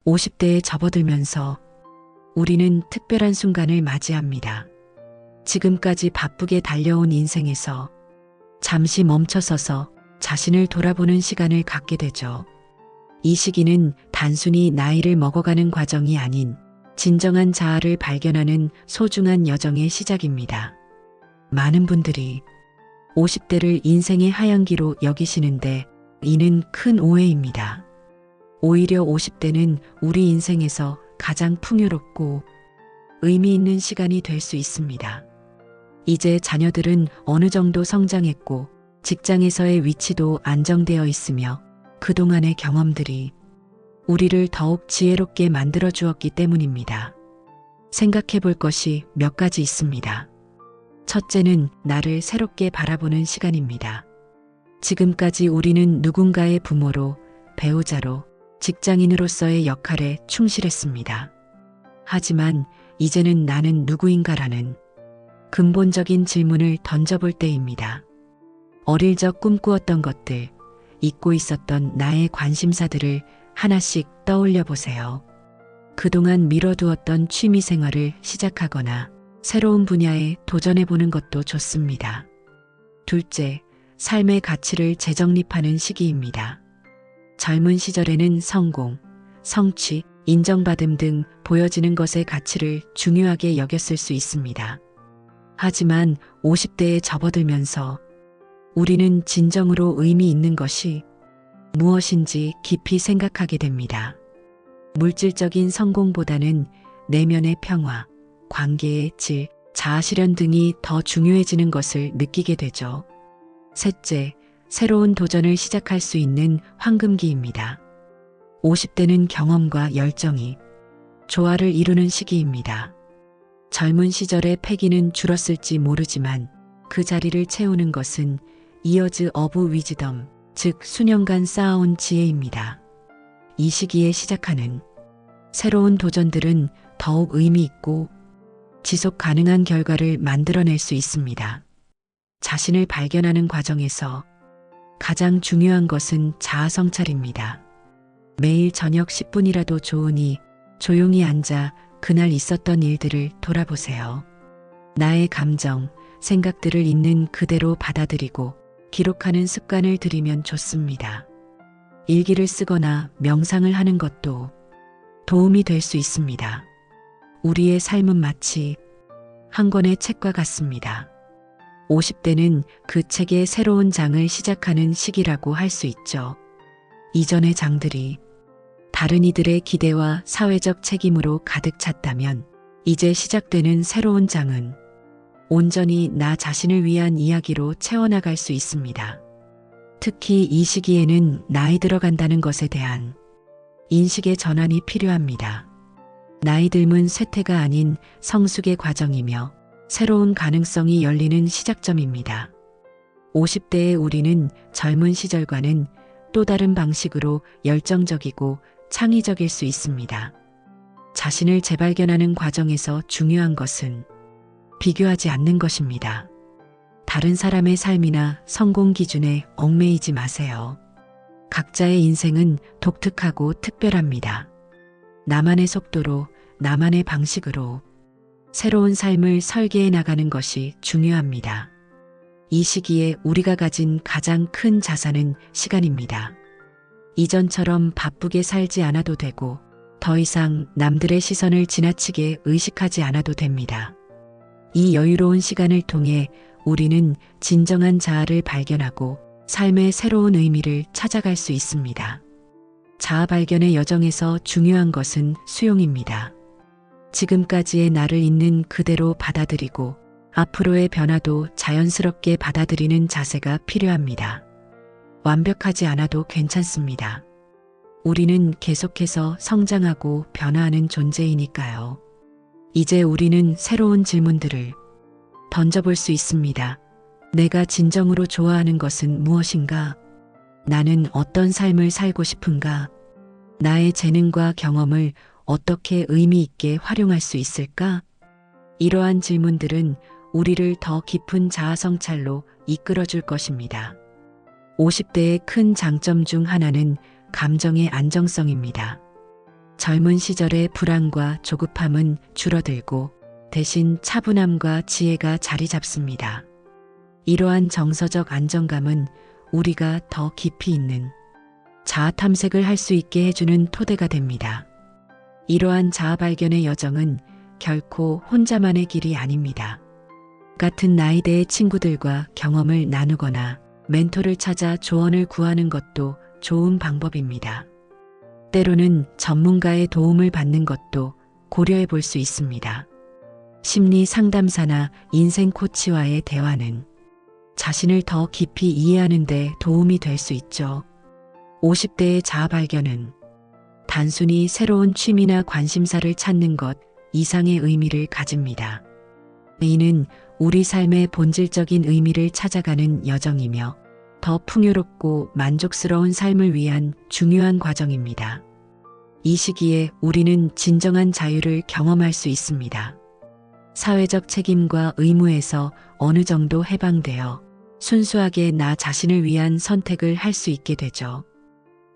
50대에 접어들면서 우리는 특별한 순간을 맞이합니다. 지금까지 바쁘게 달려온 인생에서 잠시 멈춰서서 자신을 돌아보는 시간을 갖게 되죠. 이 시기는 단순히 나이를 먹어가는 과정이 아닌 진정한 자아를 발견하는 소중한 여정의 시작입니다. 많은 분들이 50대를 인생의 하얀기로 여기시는데 이는 큰 오해입니다. 오히려 50대는 우리 인생에서 가장 풍요롭고 의미 있는 시간이 될 수 있습니다. 이제 자녀들은 어느 정도 성장했고 직장에서의 위치도 안정되어 있으며 그동안의 경험들이 우리를 더욱 지혜롭게 만들어 주었기 때문입니다. 생각해 볼 것이 몇 가지 있습니다. 첫째는 나를 새롭게 바라보는 시간입니다. 지금까지 우리는 누군가의 부모로, 배우자로, 직장인으로서의 역할에 충실했습니다. 하지만 이제는 나는 누구인가라는 근본적인 질문을 던져볼 때입니다. 어릴 적 꿈꾸었던 것들, 잊고 있었던 나의 관심사들을 하나씩 떠올려 보세요. 그동안 미뤄두었던 취미 생활을 시작하거나 새로운 분야에 도전해 보는 것도 좋습니다. 둘째, 삶의 가치를 재정립하는 시기입니다. 젊은 시절에는 성공, 성취, 인정받음 등 보여지는 것의 가치를 중요하게 여겼을 수 있습니다. 하지만 50대에 접어들면서 우리는 진정으로 의미 있는 것이 무엇인지 깊이 생각하게 됩니다. 물질적인 성공보다는 내면의 평화, 관계의 질, 자아실현 등이 더 중요해지는 것을 느끼게 되죠. 셋째, 새로운 도전을 시작할 수 있는 황금기입니다. 50대는 경험과 열정이 조화를 이루는 시기입니다. 젊은 시절의 패기는 줄었을지 모르지만 그 자리를 채우는 것은 이어즈 오브 위즈덤, 즉 수년간 쌓아온 지혜입니다. 이 시기에 시작하는 새로운 도전들은 더욱 의미 있고 지속 가능한 결과를 만들어낼 수 있습니다. 자신을 발견하는 과정에서 가장 중요한 것은 자아 성찰입니다. 매일 저녁 10분이라도 좋으니 조용히 앉아 그날 있었던 일들을 돌아보세요. 나의 감정, 생각들을 있는 그대로 받아들이고 기록하는 습관을 들이면 좋습니다. 일기를 쓰거나 명상을 하는 것도 도움이 될 수 있습니다. 우리의 삶은 마치 한 권의 책과 같습니다. 50대는 그 책의 새로운 장을 시작하는 시기라고 할 수 있죠. 이전의 장들이 다른 이들의 기대와 사회적 책임으로 가득 찼다면 이제 시작되는 새로운 장은 온전히 나 자신을 위한 이야기로 채워나갈 수 있습니다. 특히 이 시기에는 나이 들어간다는 것에 대한 인식의 전환이 필요합니다. 나이 듦은 쇠퇴가 아닌 성숙의 과정이며 새로운 가능성이 열리는 시작점입니다. 50대의 우리는 젊은 시절과는 또 다른 방식으로 열정적이고 창의적일 수 있습니다. 자신을 재발견하는 과정에서 중요한 것은 비교하지 않는 것입니다. 다른 사람의 삶이나 성공 기준에 얽매이지 마세요. 각자의 인생은 독특하고 특별합니다. 나만의 속도로, 나만의 방식으로 새로운 삶을 설계해 나가는 것이 중요합니다. 이 시기에 우리가 가진 가장 큰 자산은 시간입니다. 이전처럼 바쁘게 살지 않아도 되고 더 이상 남들의 시선을 지나치게 의식하지 않아도 됩니다. 이 여유로운 시간을 통해 우리는 진정한 자아를 발견하고 삶의 새로운 의미를 찾아갈 수 있습니다. 자아 발견의 여정에서 중요한 것은 수용입니다. 지금까지의 나를 있는 그대로 받아들이고 앞으로의 변화도 자연스럽게 받아들이는 자세가 필요합니다. 완벽하지 않아도 괜찮습니다. 우리는 계속해서 성장하고 변화하는 존재이니까요. 이제 우리는 새로운 질문들을 던져볼 수 있습니다. 내가 진정으로 좋아하는 것은 무엇인가? 나는 어떤 삶을 살고 싶은가? 나의 재능과 경험을 어떻게 의미 있게 활용할 수 있을까? 이러한 질문들은 우리를 더 깊은 자아 성찰로 이끌어 줄 것입니다. 50대의 큰 장점 중 하나는 감정의 안정성입니다. 젊은 시절의 불안과 조급함은 줄어들고 대신 차분함과 지혜가 자리 잡습니다. 이러한 정서적 안정감은 우리가 더 깊이 있는 자아 탐색을 할 수 있게 해주는 토대가 됩니다. 이러한 자아 발견의 여정은 결코 혼자만의 길이 아닙니다. 같은 나이대의 친구들과 경험을 나누거나 멘토를 찾아 조언을 구하는 것도 좋은 방법입니다. 때로는 전문가의 도움을 받는 것도 고려해 볼 수 있습니다. 심리 상담사나 인생 코치와의 대화는 자신을 더 깊이 이해하는 데 도움이 될 수 있죠. 50대의 자아 발견은 단순히 새로운 취미나 관심사를 찾는 것 이상의 의미를 가집니다. 이는 우리 삶의 본질적인 의미를 찾아가는 여정이며 더 풍요롭고 만족스러운 삶을 위한 중요한 과정입니다. 이 시기에 우리는 진정한 자유를 경험할 수 있습니다. 사회적 책임과 의무에서 어느 정도 해방되어 순수하게 나 자신을 위한 선택을 할 수 있게 되죠.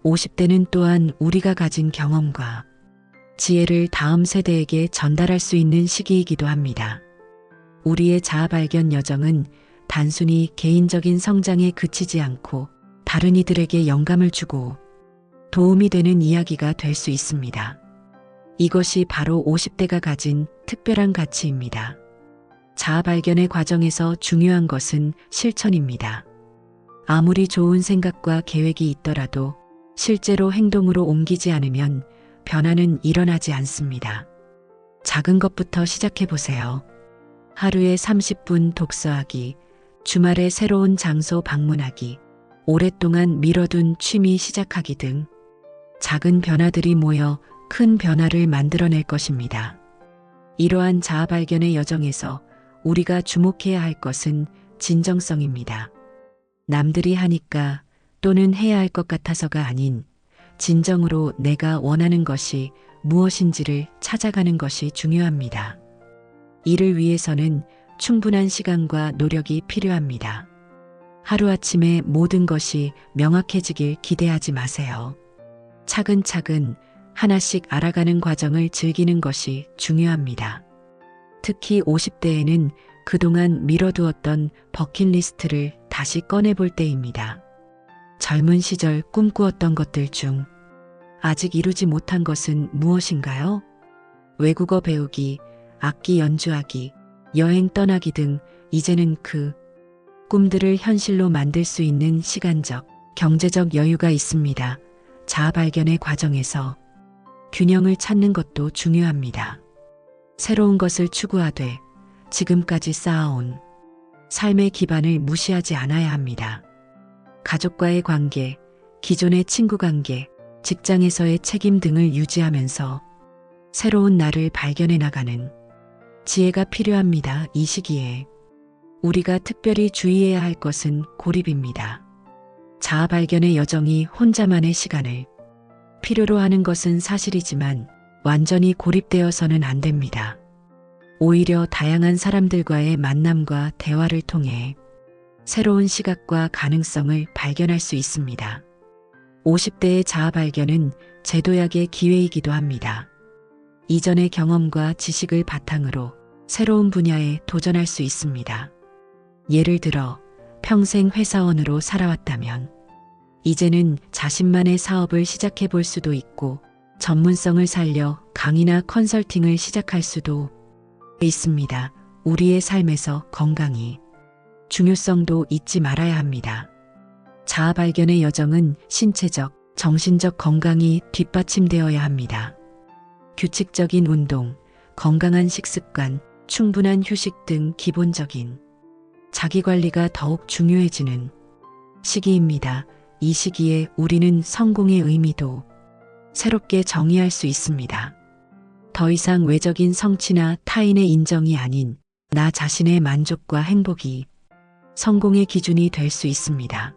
50대는 또한 우리가 가진 경험과 지혜를 다음 세대에게 전달할 수 있는 시기이기도 합니다. 우리의 자아 발견 여정은 단순히 개인적인 성장에 그치지 않고 다른 이들에게 영감을 주고 도움이 되는 이야기가 될 수 있습니다. 이것이 바로 50대가 가진 특별한 가치입니다. 자아 발견의 과정에서 중요한 것은 실천입니다. 아무리 좋은 생각과 계획이 있더라도 실제로 행동으로 옮기지 않으면 변화는 일어나지 않습니다. 작은 것부터 시작해 보세요. 하루에 30분 독서하기, 주말에 새로운 장소 방문하기, 오랫동안 미뤄둔 취미 시작하기 등 작은 변화들이 모여 큰 변화를 만들어낼 것입니다. 이러한 자아 발견의 여정에서 우리가 주목해야 할 것은 진정성입니다. 남들이 하니까 또는 해야 할 것 같아서가 아닌 진정으로 내가 원하는 것이 무엇인지를 찾아가는 것이 중요합니다. 이를 위해서는 충분한 시간과 노력이 필요합니다. 하루아침에 모든 것이 명확해지길 기대하지 마세요. 차근차근 하나씩 알아가는 과정을 즐기는 것이 중요합니다. 특히 50대에는 그동안 미뤄두었던 버킷리스트를 다시 꺼내볼 때입니다. 젊은 시절 꿈꾸었던 것들 중 아직 이루지 못한 것은 무엇인가요? 외국어 배우기, 악기 연주하기, 여행 떠나기 등 이제는 그 꿈들을 현실로 만들 수 있는 시간적, 경제적 여유가 있습니다. 자아 발견의 과정에서 균형을 찾는 것도 중요합니다. 새로운 것을 추구하되 지금까지 쌓아온 삶의 기반을 무시하지 않아야 합니다. 가족과의 관계, 기존의 친구 관계, 직장에서의 책임 등을 유지하면서 새로운 나를 발견해 나가는 지혜가 필요합니다. 이 시기에 우리가 특별히 주의해야 할 것은 고립입니다. 자아 발견의 여정이 혼자만의 시간을 필요로 하는 것은 사실이지만 완전히 고립되어서는 안 됩니다. 오히려 다양한 사람들과의 만남과 대화를 통해 새로운 시각과 가능성을 발견할 수 있습니다. 50대의 자아 발견은 재도약의 기회이기도 합니다. 이전의 경험과 지식을 바탕으로 새로운 분야에 도전할 수 있습니다. 예를 들어 평생 회사원으로 살아왔다면 이제는 자신만의 사업을 시작해 볼 수도 있고 전문성을 살려 강의나 컨설팅을 시작할 수도 있습니다. 우리의 삶에서 건강이 중요성도 잊지 말아야 합니다. 자아 발견의 여정은 신체적, 정신적 건강이 뒷받침되어야 합니다. 규칙적인 운동, 건강한 식습관, 충분한 휴식 등 기본적인 자기관리가 더욱 중요해지는 시기입니다. 이 시기에 우리는 성공의 의미도 새롭게 정의할 수 있습니다. 더 이상 외적인 성취나 타인의 인정이 아닌 나 자신의 만족과 행복이 성공의 기준이 될 수 있습니다.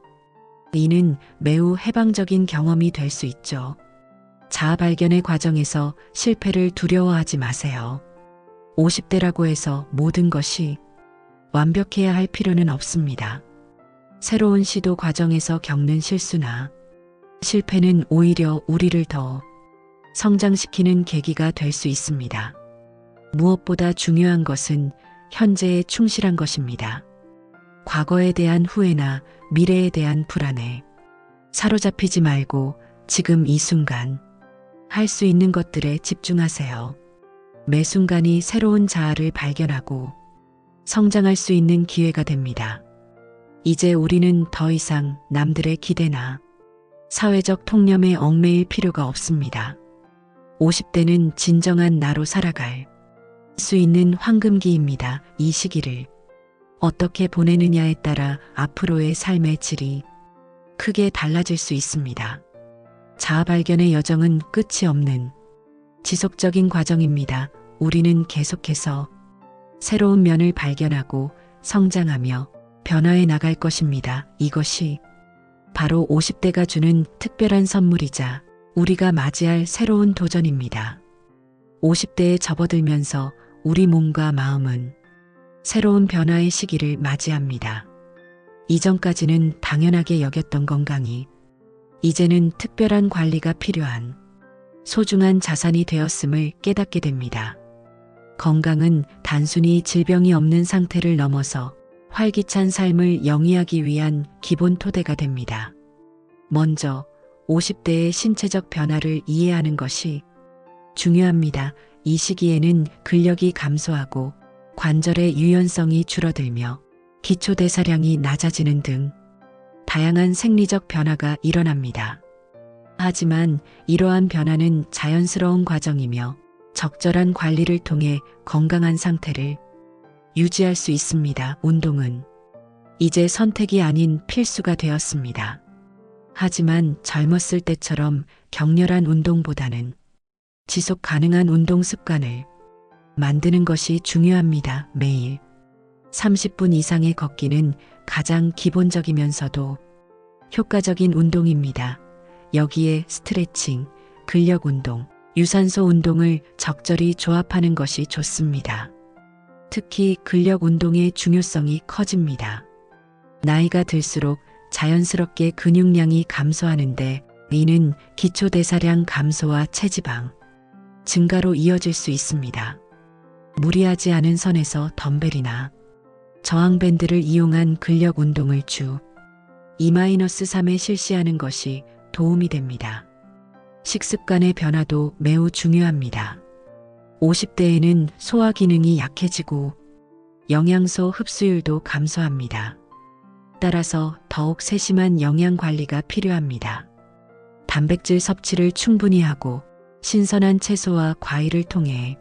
이는 매우 해방적인 경험이 될 수 있죠. 자아 발견의 과정에서 실패를 두려워하지 마세요. 50대라고 해서 모든 것이 완벽해야 할 필요는 없습니다. 새로운 시도 과정에서 겪는 실수나 실패는 오히려 우리를 더 성장시키는 계기가 될 수 있습니다. 무엇보다 중요한 것은 현재에 충실한 것입니다. 과거에 대한 후회나 미래에 대한 불안에 사로잡히지 말고 지금 이 순간 할 수 있는 것들에 집중하세요. 매 순간이 새로운 자아를 발견하고 성장할 수 있는 기회가 됩니다. 이제 우리는 더 이상 남들의 기대나 사회적 통념에 얽매일 필요가 없습니다. 50대는 진정한 나로 살아갈 수 있는 황금기입니다. 이 시기를 어떻게 보내느냐에 따라 앞으로의 삶의 질이 크게 달라질 수 있습니다. 자아 발견의 여정은 끝이 없는 지속적인 과정입니다. 우리는 계속해서 새로운 면을 발견하고 성장하며 변화해 나갈 것입니다. 이것이 바로 50대가 주는 특별한 선물이자 우리가 맞이할 새로운 도전입니다. 50대에 접어들면서 우리 몸과 마음은 새로운 변화의 시기를 맞이합니다. 이전까지는 당연하게 여겼던 건강이 이제는 특별한 관리가 필요한 소중한 자산이 되었음을 깨닫게 됩니다. 건강은 단순히 질병이 없는 상태를 넘어서 활기찬 삶을 영위하기 위한 기본 토대가 됩니다. 먼저 50대의 신체적 변화를 이해하는 것이 중요합니다. 이 시기에는 근력이 감소하고 관절의 유연성이 줄어들며 기초대사량이 낮아지는 등 다양한 생리적 변화가 일어납니다. 하지만 이러한 변화는 자연스러운 과정이며 적절한 관리를 통해 건강한 상태를 유지할 수 있습니다. 운동은 이제 선택이 아닌 필수가 되었습니다. 하지만 젊었을 때처럼 격렬한 운동보다는 지속 가능한 운동 습관을 만드는 것이 중요합니다. 매일 30분 이상의 걷기는 가장 기본적이면서도 효과적인 운동입니다. 여기에 스트레칭, 근력 운동, 유산소 운동을 적절히 조합하는 것이 좋습니다. 특히 근력 운동의 중요성이 커집니다. 나이가 들수록 자연스럽게 근육량이 감소하는데 이는 기초대사량 감소와 체지방 증가로 이어질 수 있습니다. 무리하지 않은 선에서 덤벨이나 저항밴드를 이용한 근력 운동을 주 2-3회 실시하는 것이 도움이 됩니다. 식습관의 변화도 매우 중요합니다. 50대에는 소화 기능이 약해지고 영양소 흡수율도 감소합니다. 따라서 더욱 세심한 영양 관리가 필요합니다. 단백질 섭취를 충분히 하고 신선한 채소와 과일을 통해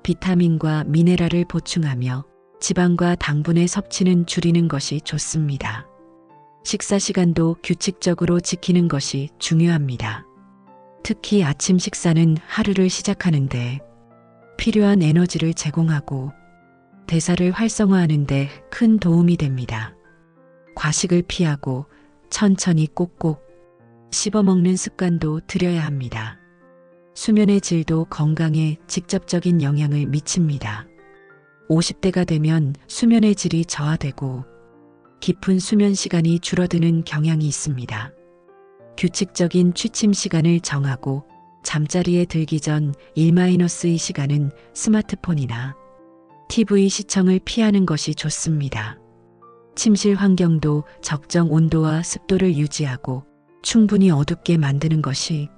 비타민과 미네랄을 보충하며 지방과 당분의 섭취는 줄이는 것이 좋습니다. 식사 시간도 규칙적으로 지키는 것이 중요합니다. 특히 아침 식사는 하루를 시작하는데 필요한 에너지를 제공하고 대사를 활성화하는 데 큰 도움이 됩니다. 과식을 피하고 천천히 꼭꼭 씹어먹는 습관도 들여야 합니다. 수면의 질도 건강에 직접적인 영향을 미칩니다. 50대가 되면 수면의 질이 저하되고 깊은 수면 시간이 줄어드는 경향이 있습니다. 규칙적인 취침 시간을 정하고 잠자리에 들기 전 1-2 시간은 스마트폰이나 TV 시청을 피하는 것이 좋습니다. 침실 환경도 적정 온도와 습도를 유지하고 충분히 어둡게 만드는 것이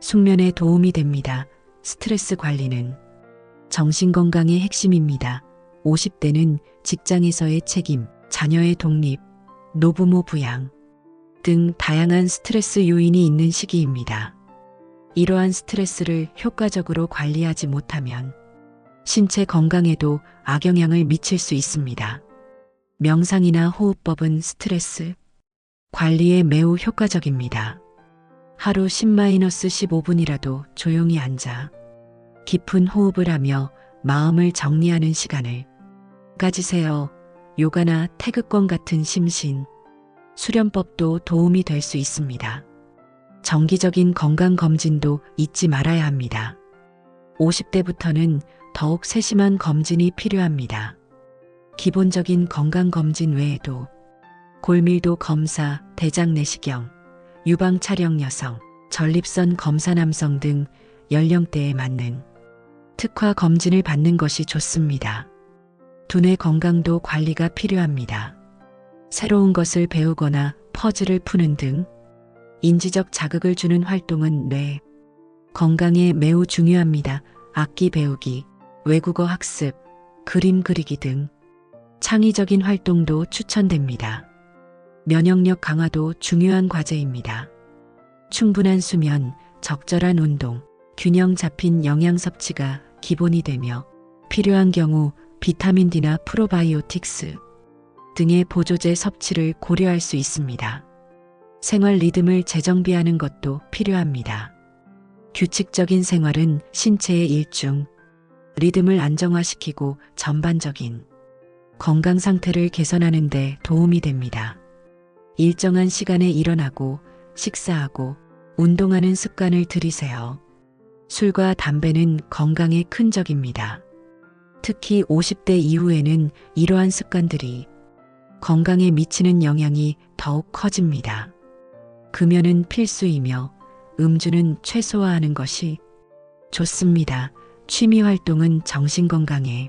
숙면에 도움이 됩니다. 스트레스 관리는 정신건강의 핵심입니다. 50대는 직장에서의 책임, 자녀의 독립, 노부모 부양 등 다양한 스트레스 요인이 있는 시기입니다. 이러한 스트레스를 효과적으로 관리하지 못하면 신체 건강에도 악영향을 미칠 수 있습니다. 명상이나 호흡법은 스트레스 관리에 매우 효과적입니다. 하루 10-15분이라도 조용히 앉아 깊은 호흡을 하며 마음을 정리하는 시간을 가지세요. 요가나 태극권 같은 심신 수련법도 도움이 될 수 있습니다. 정기적인 건강검진도 잊지 말아야 합니다. 50대부터는 더욱 세심한 검진이 필요합니다. 기본적인 건강검진 외에도 골밀도 검사, 대장 내시경, 유방 촬영 여성, 전립선 검사 남성 등 연령대에 맞는 특화 검진을 받는 것이 좋습니다. 두뇌 건강도 관리가 필요합니다. 새로운 것을 배우거나 퍼즐을 푸는 등 인지적 자극을 주는 활동은 뇌 건강에 매우 중요합니다. 악기 배우기, 외국어 학습, 그림 그리기 등 창의적인 활동도 추천됩니다. 면역력 강화도 중요한 과제입니다. 충분한 수면, 적절한 운동, 균형 잡힌 영양 섭취가 기본이 되며 필요한 경우 비타민 D나 프로바이오틱스 등의 보조제 섭취를 고려할 수 있습니다. 생활 리듬을 재정비하는 것도 필요합니다. 규칙적인 생활은 신체의 일중 리듬을 안정화시키고 전반적인 건강 상태를 개선하는 데 도움이 됩니다. 일정한 시간에 일어나고 식사하고 운동하는 습관을 들이세요. 술과 담배는 건강에 큰 적입니다. 특히 50대 이후에는 이러한 습관들이 건강에 미치는 영향이 더욱 커집니다. 금연은 필수이며 음주는 최소화하는 것이 좋습니다. 취미 활동은 정신 건강에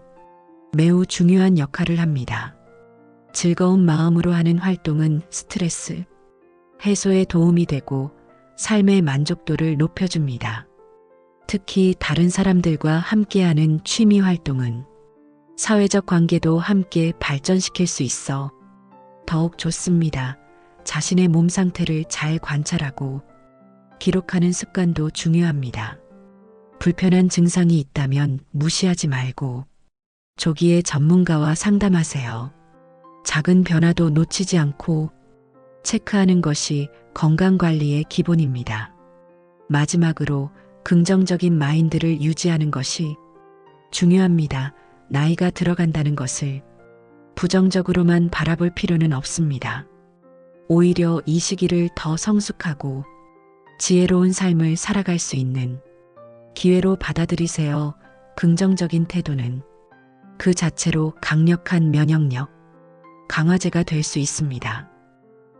매우 중요한 역할을 합니다. 즐거운 마음으로 하는 활동은 스트레스 해소에 도움이 되고 삶의 만족도를 높여줍니다. 특히 다른 사람들과 함께하는 취미 활동은 사회적 관계도 함께 발전시킬 수 있어 더욱 좋습니다. 자신의 몸 상태를 잘 관찰하고 기록하는 습관도 중요합니다. 불편한 증상이 있다면 무시하지 말고 조기에 전문가와 상담하세요. 작은 변화도 놓치지 않고 체크하는 것이 건강관리의 기본입니다. 마지막으로 긍정적인 마인드를 유지하는 것이 중요합니다. 나이가 들어간다는 것을 부정적으로만 바라볼 필요는 없습니다. 오히려 이 시기를 더 성숙하고 지혜로운 삶을 살아갈 수 있는 기회로 받아들이세요. 긍정적인 태도는 그 자체로 강력한 면역력, 강화제가 될 수 있습니다.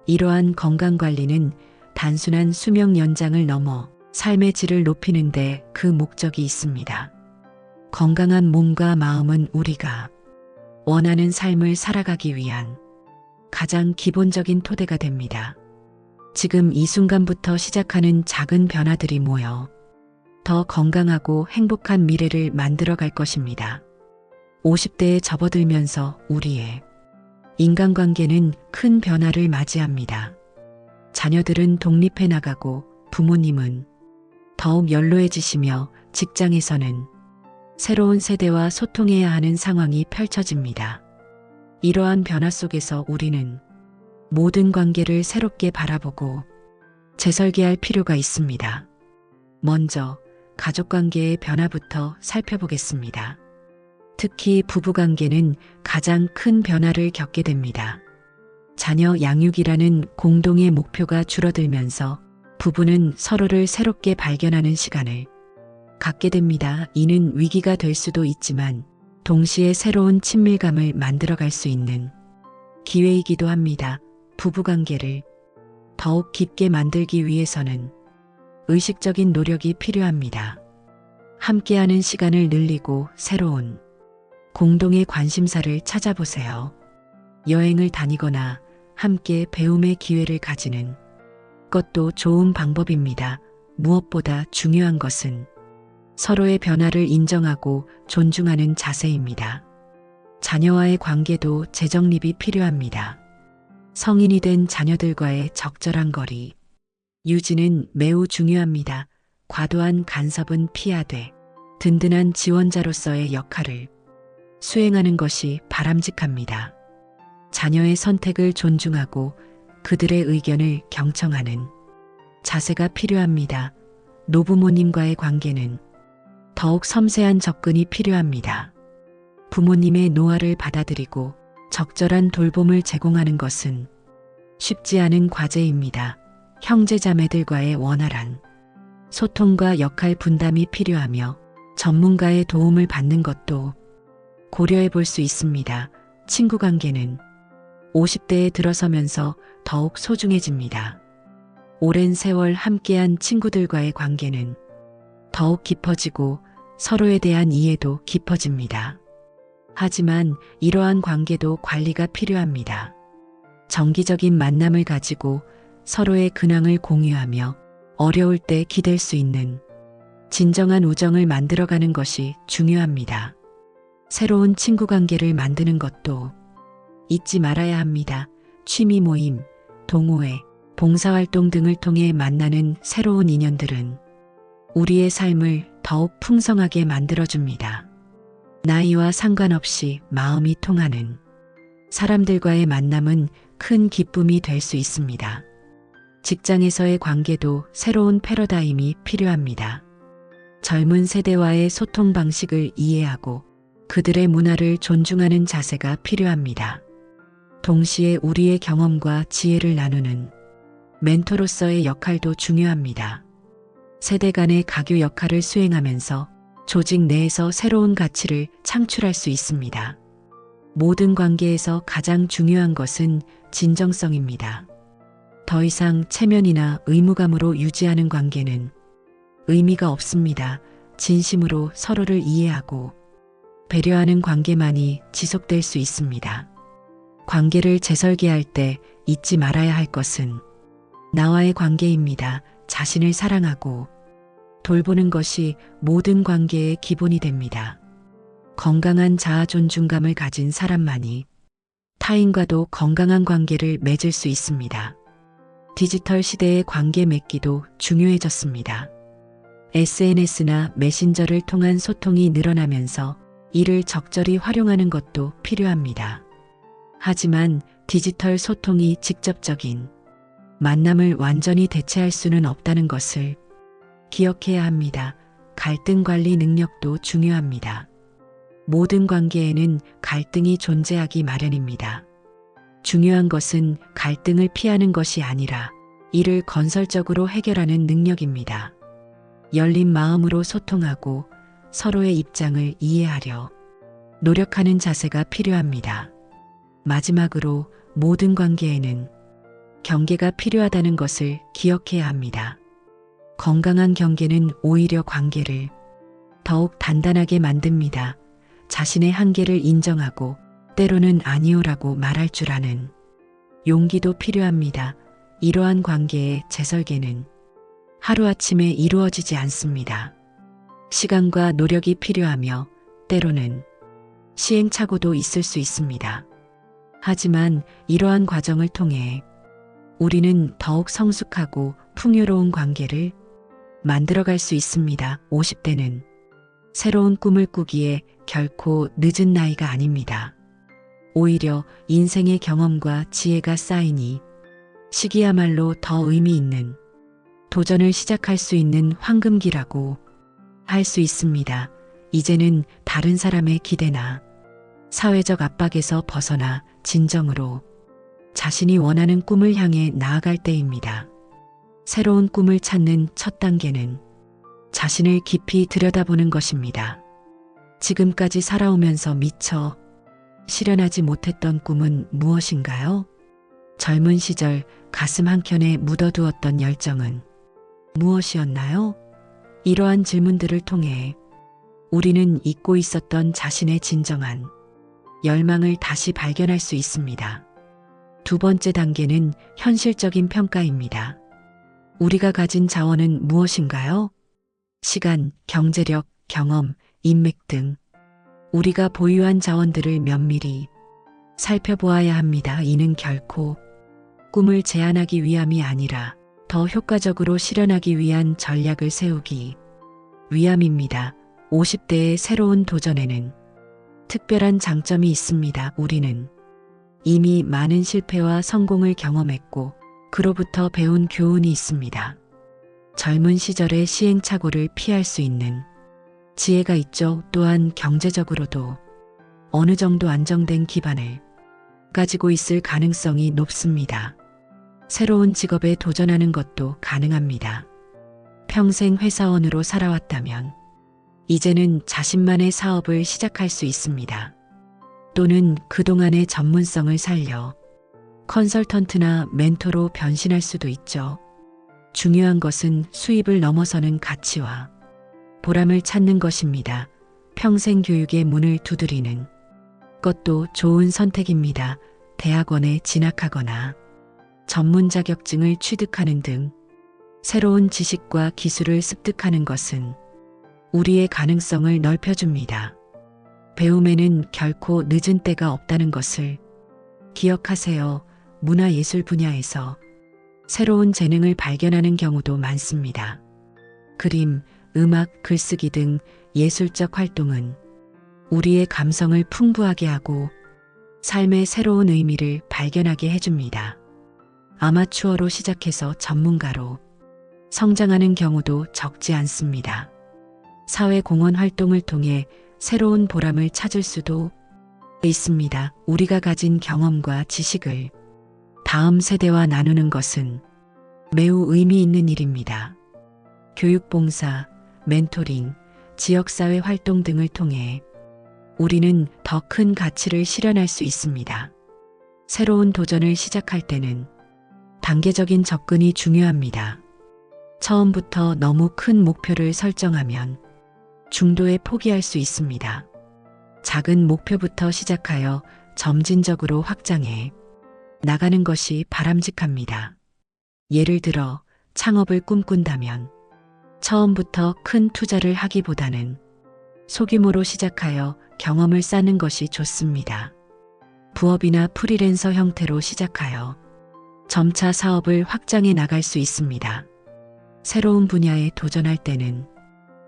이러한 건강관리는 단순한 수명 연장을 넘어 삶의 질을 높이는 데 그 목적이 있습니다. 건강한 몸과 마음은 우리가 원하는 삶을 살아가기 위한 가장 기본적인 토대가 됩니다. 지금 이 순간부터 시작하는 작은 변화들이 모여 더 건강하고 행복한 미래를 만들어 갈 것입니다. 50대에 접어들면서 우리의 인간관계는 큰 변화를 맞이합니다. 자녀들은 독립해 나가고 부모님은 더욱 연로해지시며 직장에서는 새로운 세대와 소통해야 하는 상황이 펼쳐집니다. 이러한 변화 속에서 우리는 모든 관계를 새롭게 바라보고 재설계할 필요가 있습니다. 먼저 가족관계의 변화부터 살펴보겠습니다. 특히 부부관계는 가장 큰 변화를 겪게 됩니다. 자녀 양육이라는 공동의 목표가 줄어들면서 부부는 서로를 새롭게 발견하는 시간을 갖게 됩니다. 이는 위기가 될 수도 있지만 동시에 새로운 친밀감을 만들어갈 수 있는 기회이기도 합니다. 부부관계를 더욱 깊게 만들기 위해서는 의식적인 노력이 필요합니다. 함께하는 시간을 늘리고 새로운 공동의 관심사를 찾아보세요. 여행을 다니거나 함께 배움의 기회를 가지는 것도 좋은 방법입니다. 무엇보다 중요한 것은 서로의 변화를 인정하고 존중하는 자세입니다. 자녀와의 관계도 재정립이 필요합니다. 성인이 된 자녀들과의 적절한 거리 유지는 매우 중요합니다. 과도한 간섭은 피하되 든든한 지원자로서의 역할을 수행하는 것이 바람직합니다. 자녀의 선택을 존중하고 그들의 의견을 경청하는 자세가 필요합니다. 노부모님과의 관계는 더욱 섬세한 접근이 필요합니다. 부모님의 노화를 받아들이고 적절한 돌봄을 제공하는 것은 쉽지 않은 과제입니다. 형제자매들과의 원활한 소통과 역할 분담이 필요하며 전문가의 도움을 받는 것도 고려해 볼 수 있습니다. 친구 관계는 50대에 들어서면서 더욱 소중해집니다. 오랜 세월 함께한 친구들과의 관계는 더욱 깊어지고 서로에 대한 이해도 깊어집니다. 하지만 이러한 관계도 관리가 필요합니다. 정기적인 만남을 가지고 서로의 근황을 공유하며 어려울 때 기댈 수 있는 진정한 우정을 만들어가는 것이 중요합니다. 새로운 친구 관계를 만드는 것도 잊지 말아야 합니다. 취미 모임, 동호회, 봉사활동 등을 통해 만나는 새로운 인연들은 우리의 삶을 더욱 풍성하게 만들어줍니다. 나이와 상관없이 마음이 통하는 사람들과의 만남은 큰 기쁨이 될 수 있습니다. 직장에서의 관계도 새로운 패러다임이 필요합니다. 젊은 세대와의 소통 방식을 이해하고 그들의 문화를 존중하는 자세가 필요합니다. 동시에 우리의 경험과 지혜를 나누는 멘토로서의 역할도 중요합니다. 세대 간의 가교 역할을 수행하면서 조직 내에서 새로운 가치를 창출할 수 있습니다. 모든 관계에서 가장 중요한 것은 진정성입니다. 더 이상 체면이나 의무감으로 유지하는 관계는 의미가 없습니다. 진심으로 서로를 이해하고 배려하는 관계만이 지속될 수 있습니다. 관계를 재설계할 때 잊지 말아야 할 것은 나와의 관계입니다. 자신을 사랑하고 돌보는 것이 모든 관계의 기본이 됩니다. 건강한 자아 존중감을 가진 사람만이 타인과도 건강한 관계를 맺을 수 있습니다. 디지털 시대의 관계 맺기도 중요해졌습니다. SNS나 메신저를 통한 소통이 늘어나면서 이를 적절히 활용하는 것도 필요합니다. 하지만 디지털 소통이 직접적인 만남을 완전히 대체할 수는 없다는 것을 기억해야 합니다. 갈등 관리 능력도 중요합니다. 모든 관계에는 갈등이 존재하기 마련입니다. 중요한 것은 갈등을 피하는 것이 아니라 이를 건설적으로 해결하는 능력입니다. 열린 마음으로 소통하고 서로의 입장을 이해하려 노력하는 자세가 필요합니다. 마지막으로 모든 관계에는 경계가 필요하다는 것을 기억해야 합니다. 건강한 경계는 오히려 관계를 더욱 단단하게 만듭니다. 자신의 한계를 인정하고 때로는 아니오라고 말할 줄 아는 용기도 필요합니다. 이러한 관계의 재설계는 하루아침에 이루어지지 않습니다. 시간과 노력이 필요하며 때로는 시행착오도 있을 수 있습니다. 하지만 이러한 과정을 통해 우리는 더욱 성숙하고 풍요로운 관계를 만들어갈 수 있습니다. 50대는 새로운 꿈을 꾸기에 결코 늦은 나이가 아닙니다. 오히려 인생의 경험과 지혜가 쌓이니 시기야말로 더 의미 있는 도전을 시작할 수 있는 황금기라고 할 수 있습니다. 이제는 다른 사람의 기대나 사회적 압박에서 벗어나 진정으로 자신이 원하는 꿈을 향해 나아갈 때입니다. 새로운 꿈을 찾는 첫 단계는 자신을 깊이 들여다보는 것입니다. 지금까지 살아오면서 미처 실현하지 못했던 꿈은 무엇인가요? 젊은 시절 가슴 한켠에 묻어두었던 열정은 무엇이었나요? 이러한 질문들을 통해 우리는 잊고 있었던 자신의 진정한 열망을 다시 발견할 수 있습니다. 두 번째 단계는 현실적인 평가입니다. 우리가 가진 자원은 무엇인가요? 시간, 경제력, 경험, 인맥 등 우리가 보유한 자원들을 면밀히 살펴보아야 합니다. 이는 결코 꿈을 제한하기 위함이 아니라 더 효과적으로 실현하기 위한 전략을 세우기 위함입니다. 50대의 새로운 도전에는 특별한 장점이 있습니다. 우리는 이미 많은 실패와 성공을 경험했고 그로부터 배운 교훈이 있습니다. 젊은 시절의 시행착오를 피할 수 있는 지혜가 있죠. 또한 경제적으로도 어느 정도 안정된 기반을 가지고 있을 가능성이 높습니다. 새로운 직업에 도전하는 것도 가능합니다. 평생 회사원으로 살아왔다면 이제는 자신만의 사업을 시작할 수 있습니다. 또는 그동안의 전문성을 살려 컨설턴트나 멘토로 변신할 수도 있죠. 중요한 것은 수입을 넘어서는 가치와 보람을 찾는 것입니다. 평생 교육의 문을 두드리는 것도 좋은 선택입니다. 대학원에 진학하거나 전문 자격증을 취득하는 등 새로운 지식과 기술을 습득하는 것은 우리의 가능성을 넓혀줍니다. 배움에는 결코 늦은 때가 없다는 것을 기억하세요. 문화예술 분야에서 새로운 재능을 발견하는 경우도 많습니다. 그림, 음악, 글쓰기 등 예술적 활동은 우리의 감성을 풍부하게 하고 삶의 새로운 의미를 발견하게 해줍니다. 아마추어로 시작해서 전문가로 성장하는 경우도 적지 않습니다. 사회공헌 활동을 통해 새로운 보람을 찾을 수도 있습니다. 우리가 가진 경험과 지식을 다음 세대와 나누는 것은 매우 의미 있는 일입니다. 교육봉사, 멘토링, 지역사회 활동 등을 통해 우리는 더 큰 가치를 실현할 수 있습니다. 새로운 도전을 시작할 때는 단계적인 접근이 중요합니다. 처음부터 너무 큰 목표를 설정하면 중도에 포기할 수 있습니다. 작은 목표부터 시작하여 점진적으로 확장해 나가는 것이 바람직합니다. 예를 들어 창업을 꿈꾼다면 처음부터 큰 투자를 하기보다는 소규모로 시작하여 경험을 쌓는 것이 좋습니다. 부업이나 프리랜서 형태로 시작하여 점차 사업을 확장해 나갈 수 있습니다. 새로운 분야에 도전할 때는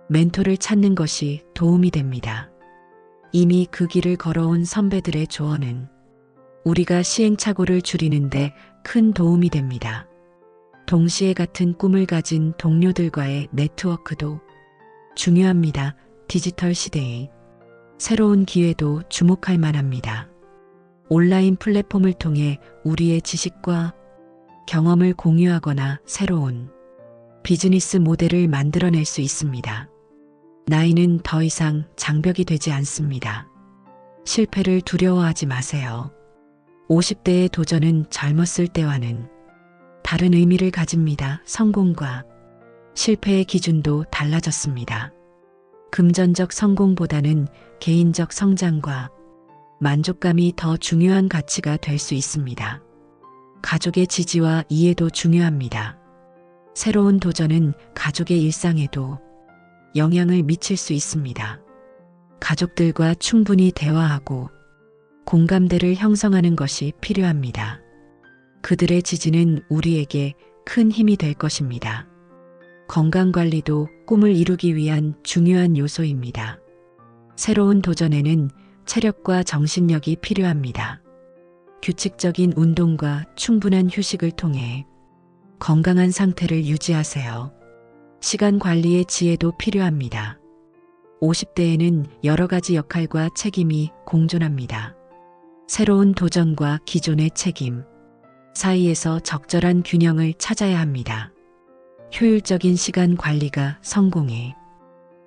멘토를 찾는 것이 도움이 됩니다. 이미 그 길을 걸어온 선배들의 조언은 우리가 시행착오를 줄이는데 큰 도움이 됩니다. 동시에 같은 꿈을 가진 동료들과의 네트워크도 중요합니다. 디지털 시대의 새로운 기회도 주목할 만합니다. 온라인 플랫폼을 통해 우리의 지식과 경험을 공유하거나 새로운 비즈니스 모델을 만들어낼 수 있습니다. 나이는 더 이상 장벽이 되지 않습니다. 실패를 두려워하지 마세요. 50대의 도전은 젊었을 때와는 다른 의미를 가집니다. 성공과 실패의 기준도 달라졌습니다. 금전적 성공보다는 개인적 성장과 만족감이 더 중요한 가치가 될 수 있습니다. 가족의 지지와 이해도 중요합니다. 새로운 도전은 가족의 일상에도 영향을 미칠 수 있습니다. 가족들과 충분히 대화하고 공감대를 형성하는 것이 필요합니다. 그들의 지지는 우리에게 큰 힘이 될 것입니다. 건강관리도 꿈을 이루기 위한 중요한 요소입니다. 새로운 도전에는 체력과 정신력이 필요합니다. 규칙적인 운동과 충분한 휴식을 통해 건강한 상태를 유지하세요. 시간 관리의 지혜도 필요합니다. 50대에는 여러 가지 역할과 책임이 공존합니다. 새로운 도전과 기존의 책임 사이에서 적절한 균형을 찾아야 합니다. 효율적인 시간 관리가 성공의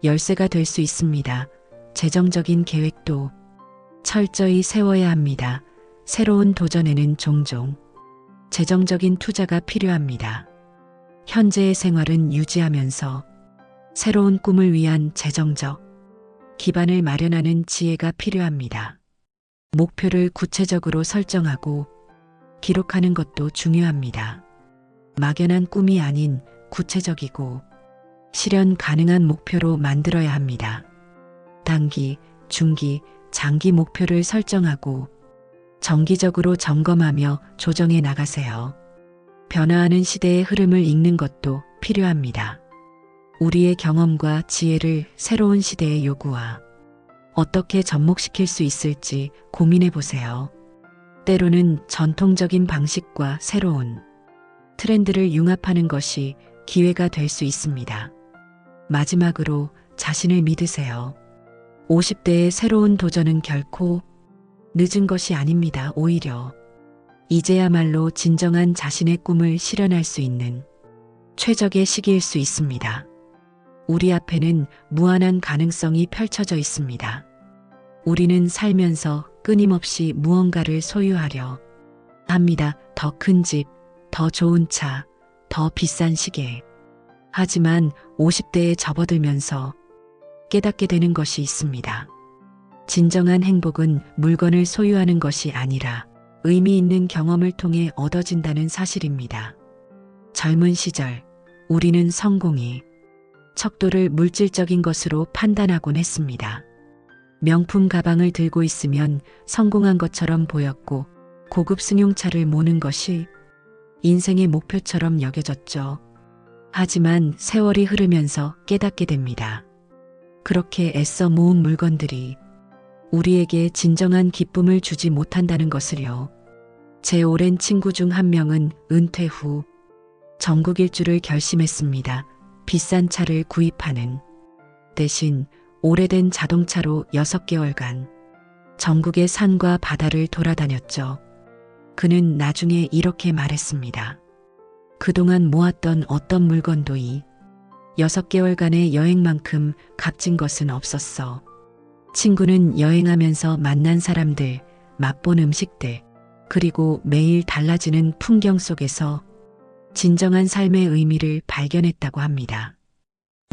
열쇠가 될 수 있습니다. 재정적인 계획도 철저히 세워야 합니다. 새로운 도전에는 종종 재정적인 투자가 필요합니다. 현재의 생활은 유지하면서 새로운 꿈을 위한 재정적 기반을 마련하는 지혜가 필요합니다. 목표를 구체적으로 설정하고 기록하는 것도 중요합니다. 막연한 꿈이 아닌 구체적이고 실현 가능한 목표로 만들어야 합니다. 단기, 중기, 장기 목표를 설정하고 정기적으로 점검하며 조정해 나가세요. 변화하는 시대의 흐름을 읽는 것도 필요합니다. 우리의 경험과 지혜를 새로운 시대의 요구와 어떻게 접목시킬 수 있을지 고민해 보세요. 때로는 전통적인 방식과 새로운 트렌드를 융합하는 것이 기회가 될 수 있습니다. 마지막으로 자신을 믿으세요. 50대의 새로운 도전은 결코 늦은 것이 아닙니다. 오히려 이제야말로 진정한 자신의 꿈을 실현할 수 있는 최적의 시기일 수 있습니다. 우리 앞에는 무한한 가능성이 펼쳐져 있습니다. 우리는 살면서 끊임없이 무언가를 소유하려 합니다. 더 큰 집, 더 좋은 차, 더 비싼 시계. 하지만 50대에 접어들면서 깨닫게 되는 것이 있습니다. 진정한 행복은 물건을 소유하는 것이 아니라 의미 있는 경험을 통해 얻어진다는 사실입니다. 젊은 시절 우리는 성공이 척도를 물질적인 것으로 판단하곤 했습니다. 명품 가방을 들고 있으면 성공한 것처럼 보였고 고급 승용차를 모는 것이 인생의 목표처럼 여겨졌죠. 하지만 세월이 흐르면서 깨닫게 됩니다. 그렇게 애써 모은 물건들이 우리에게 진정한 기쁨을 주지 못한다는 것을요. 제 오랜 친구 중 한 명은 은퇴 후 전국 일주를 결심했습니다. 비싼 차를 구입하는 대신 오래된 자동차로 6개월간 전국의 산과 바다를 돌아다녔죠. 그는 나중에 이렇게 말했습니다. 그동안 모았던 어떤 물건도 이 6개월간의 여행만큼 값진 것은 없었어. 친구는 여행하면서 만난 사람들, 맛본 음식들, 그리고 매일 달라지는 풍경 속에서 진정한 삶의 의미를 발견했다고 합니다.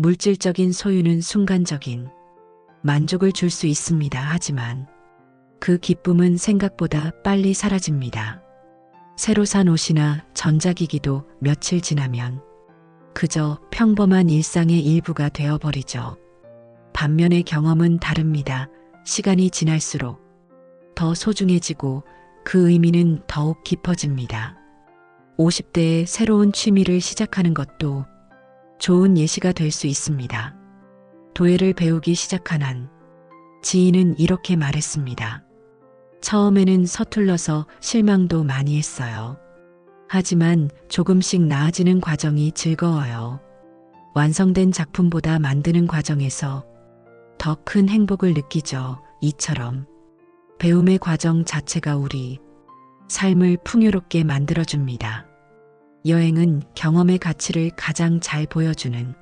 물질적인 소유는 순간적인 만족을 줄 수 있습니다. 하지만 그 기쁨은 생각보다 빨리 사라집니다. 새로 산 옷이나 전자기기도 며칠 지나면 그저 평범한 일상의 일부가 되어버리죠. 반면에 경험은 다릅니다. 시간이 지날수록 더 소중해지고 그 의미는 더욱 깊어집니다. 50대에 새로운 취미를 시작하는 것도 좋은 예시가 될 수 있습니다. 도예를 배우기 시작한 한 지인은 이렇게 말했습니다. 처음에는 서툴러서 실망도 많이 했어요. 하지만 조금씩 나아지는 과정이 즐거워요. 완성된 작품보다 만드는 과정에서 더 큰 행복을 느끼죠. 이처럼 배움의 과정 자체가 우리 삶을 풍요롭게 만들어줍니다. 여행은 경험의 가치를 가장 잘 보여주는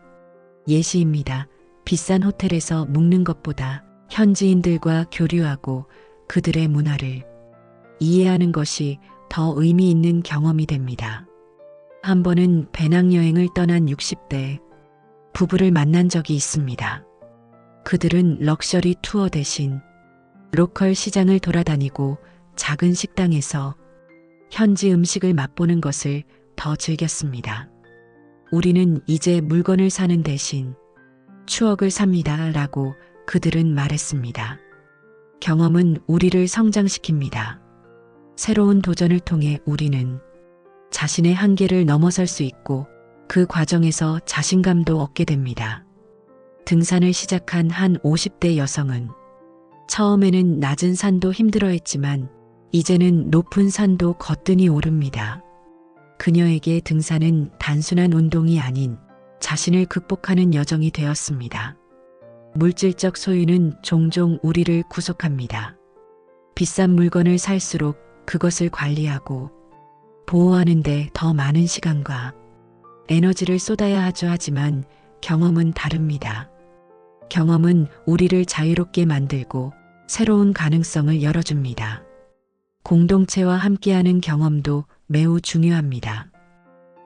예시입니다. 비싼 호텔에서 묵는 것보다 현지인들과 교류하고 그들의 문화를 이해하는 것이 더 의미 있는 경험이 됩니다. 한 번은 배낭여행을 떠난 60대 부부를 만난 적이 있습니다. 그들은 럭셔리 투어 대신 로컬 시장을 돌아다니고 작은 식당에서 현지 음식을 맛보는 것을 더 즐겼습니다. 우리는 이제 물건을 사는 대신 추억을 삽니다. 라고 그들은 말했습니다. 경험은 우리를 성장시킵니다. 새로운 도전을 통해 우리는 자신의 한계를 넘어설 수 있고 그 과정에서 자신감도 얻게 됩니다. 등산을 시작한 한 50대 여성은 처음에는 낮은 산도 힘들어했지만 이제는 높은 산도 거뜬히 오릅니다. 그녀에게 등산은 단순한 운동이 아닌 자신을 극복하는 여정이 되었습니다. 물질적 소유는 종종 우리를 구속합니다. 비싼 물건을 살수록 그것을 관리하고 보호하는 데 더 많은 시간과 에너지를 쏟아야 하죠. 하지만 경험은 다릅니다. 경험은 우리를 자유롭게 만들고 새로운 가능성을 열어줍니다. 공동체와 함께하는 경험도 매우 중요합니다.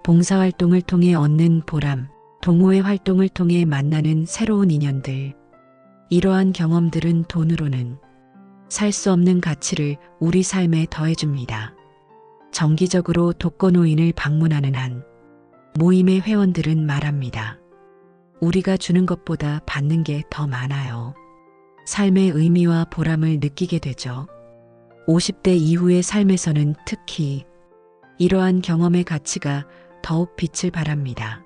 봉사활동을 통해 얻는 보람, 동호회 활동을 통해 만나는 새로운 인연들. 이러한 경험들은 돈으로는 살 수 없는 가치를 우리 삶에 더해줍니다. 정기적으로 독거노인을 방문하는 한 모임의 회원들은 말합니다. 우리가 주는 것보다 받는 게 더 많아요. 삶의 의미와 보람을 느끼게 되죠. 50대 이후의 삶에서는 특히 이러한 경험의 가치가 더욱 빛을 발합니다.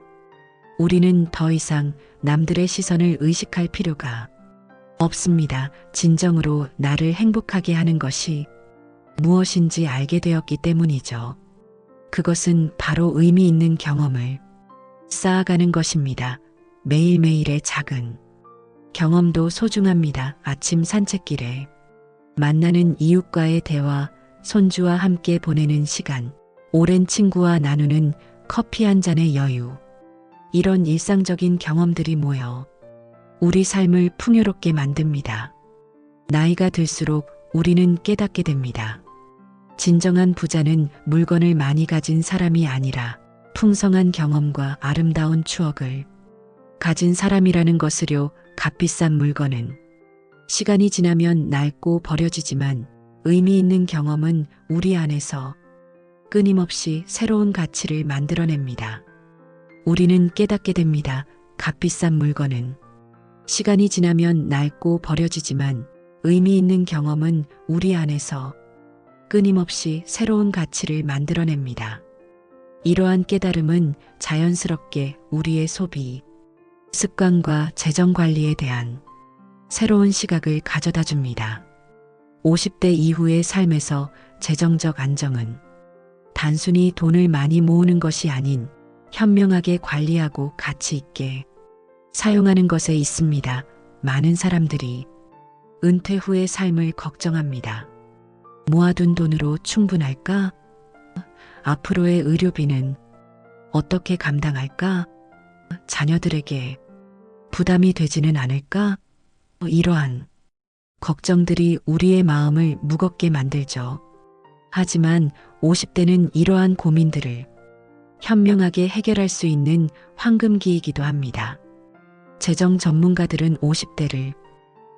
우리는 더 이상 남들의 시선을 의식할 필요가 없습니다. 진정으로 나를 행복하게 하는 것이 무엇인지 알게 되었기 때문이죠. 그것은 바로 의미 있는 경험을 쌓아가는 것입니다. 매일매일의 작은 경험도 소중합니다. 아침 산책길에 만나는 이웃과의 대화, 손주와 함께 보내는 시간, 오랜 친구와 나누는 커피 한 잔의 여유. 이런 일상적인 경험들이 모여 우리 삶을 풍요롭게 만듭니다. 나이가 들수록 우리는 깨닫게 됩니다. 진정한 부자는 물건을 많이 가진 사람이 아니라 풍성한 경험과 아름다운 추억을 가진 사람이라는 것을요. 값비싼 물건은 시간이 지나면 낡고 버려지지만 의미 있는 경험은 우리 안에서 끊임없이 새로운 가치를 만들어냅니다. 우리는 깨닫게 됩니다. 값비싼 물건은 시간이 지나면 낡고 버려지지만 의미 있는 경험은 우리 안에서 끊임없이 새로운 가치를 만들어냅니다. 이러한 깨달음은 자연스럽게 우리의 소비, 습관과 재정 관리에 대한 새로운 시각을 가져다 줍니다. 50대 이후의 삶에서 재정적 안정은 단순히 돈을 많이 모으는 것이 아닌 현명하게 관리하고 가치 있게 사용하는 것에 있습니다. 많은 사람들이 은퇴 후의 삶을 걱정합니다. 모아둔 돈으로 충분할까? 앞으로의 의료비는 어떻게 감당할까? 자녀들에게 부담이 되지는 않을까? 이러한 걱정들이 우리의 마음을 무겁게 만들죠. 하지만 50대는 이러한 고민들을 현명하게 해결할 수 있는 황금기이기도 합니다. 재정 전문가들은 50대를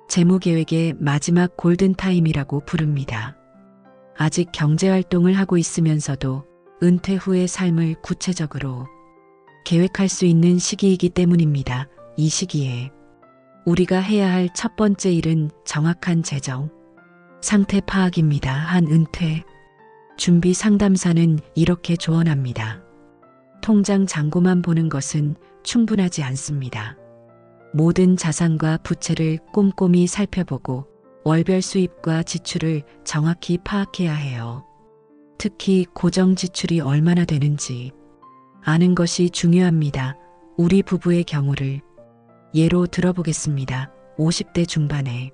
재무계획의 마지막 골든타임이라고 부릅니다. 아직 경제활동을 하고 있으면서도 은퇴 후의 삶을 구체적으로 계획할 수 있는 시기이기 때문입니다. 이 시기에 우리가 해야 할 첫 번째 일은 정확한 재정 상태 파악입니다. 한 은퇴 준비 상담사는 이렇게 조언합니다. 통장 잔고만 보는 것은 충분하지 않습니다. 모든 자산과 부채를 꼼꼼히 살펴보고 월별 수입과 지출을 정확히 파악해야 해요. 특히 고정 지출이 얼마나 되는지 아는 것이 중요합니다. 우리 부부의 경우를 예로 들어보겠습니다. 50대 중반에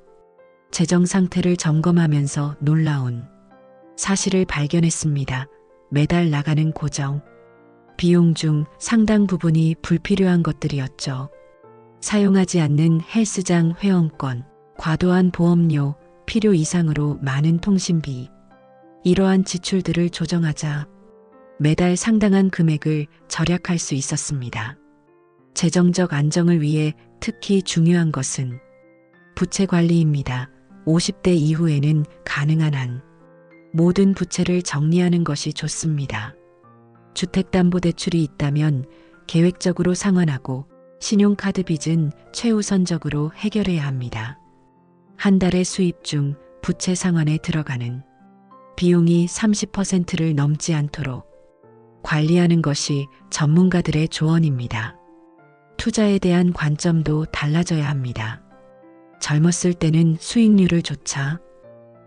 재정 상태를 점검하면서 놀라운 사실을 발견했습니다. 매달 나가는 고정 비용 중 상당 부분이 불필요한 것들이었죠. 사용하지 않는 헬스장 회원권, 과도한 보험료, 필요 이상으로 많은 통신비. 이러한 지출들을 조정하자 매달 상당한 금액을 절약할 수 있었습니다. 재정적 안정을 위해 특히 중요한 것은 부채 관리입니다. 50대 이후에는 가능한 한 모든 부채를 정리하는 것이 좋습니다. 주택담보대출이 있다면 계획적으로 상환하고 신용카드 빚은 최우선적으로 해결해야 합니다. 한 달의 수입 중 부채 상환에 들어가는 비용이 30%를 넘지 않도록 관리하는 것이 전문가들의 조언입니다. 투자에 대한 관점도 달라져야 합니다. 젊었을 때는 수익률을 좇아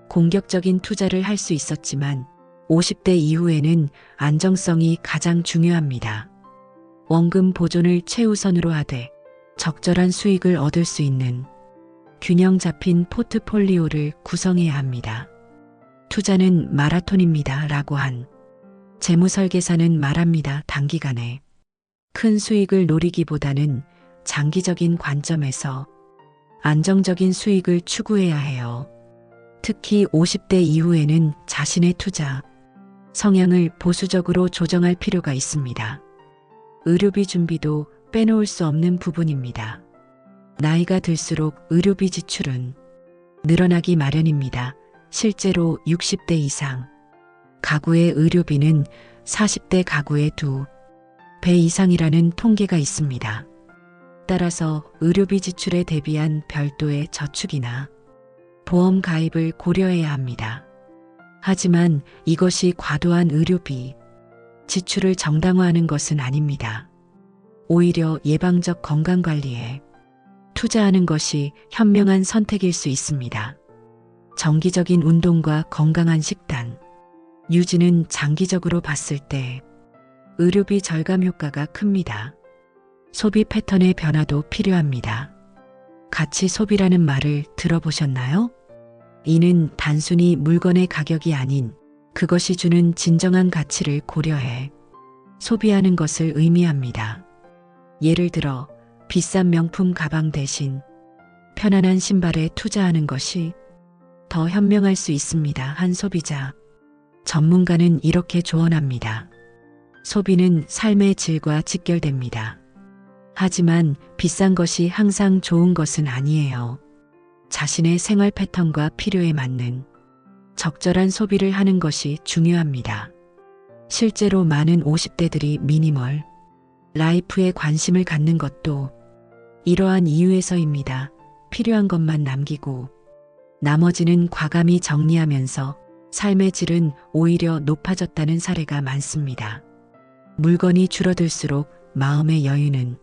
공격적인 투자를 할 수 있었지만 50대 이후에는 안정성이 가장 중요합니다. 원금 보존을 최우선으로 하되 적절한 수익을 얻을 수 있는 균형 잡힌 포트폴리오를 구성해야 합니다. 투자는 마라톤입니다. 라고 한 재무설계사는 말합니다. 단기간에 큰 수익을 노리기보다는 장기적인 관점에서 안정적인 수익을 추구해야 해요. 특히 50대 이후에는 자신의 투자 성향을 보수적으로 조정할 필요가 있습니다. 의료비 준비도 빼놓을 수 없는 부분입니다. 나이가 들수록 의료비 지출은 늘어나기 마련입니다. 실제로 60대 이상 가구의 의료비는 40대 가구의 2배 이상이라는 통계가 있습니다. 따라서 의료비 지출에 대비한 별도의 저축이나 보험 가입을 고려해야 합니다. 하지만 이것이 과도한 의료비 지출을 정당화하는 것은 아닙니다. 오히려 예방적 건강관리에 투자하는 것이 현명한 선택일 수 있습니다. 정기적인 운동과 건강한 식단 유지는 장기적으로 봤을 때 의료비 절감 효과가 큽니다. 소비 패턴의 변화도 필요합니다. 가치 소비라는 말을 들어보셨나요? 이는 단순히 물건의 가격이 아닌 그것이 주는 진정한 가치를 고려해 소비하는 것을 의미합니다. 예를 들어 비싼 명품 가방 대신 편안한 신발에 투자하는 것이 더 현명할 수 있습니다. 한 소비자 전문가는 이렇게 조언합니다. 소비는 삶의 질과 직결됩니다. 하지만 비싼 것이 항상 좋은 것은 아니에요. 자신의 생활 패턴과 필요에 맞는 적절한 소비를 하는 것이 중요합니다. 실제로 많은 50대들이 미니멀 라이프에 관심을 갖는 것도 이러한 이유에서입니다. 필요한 것만 남기고 나머지는 과감히 정리하면서 삶의 질은 오히려 높아졌다는 사례가 많습니다. 물건이 줄어들수록 마음의 여유는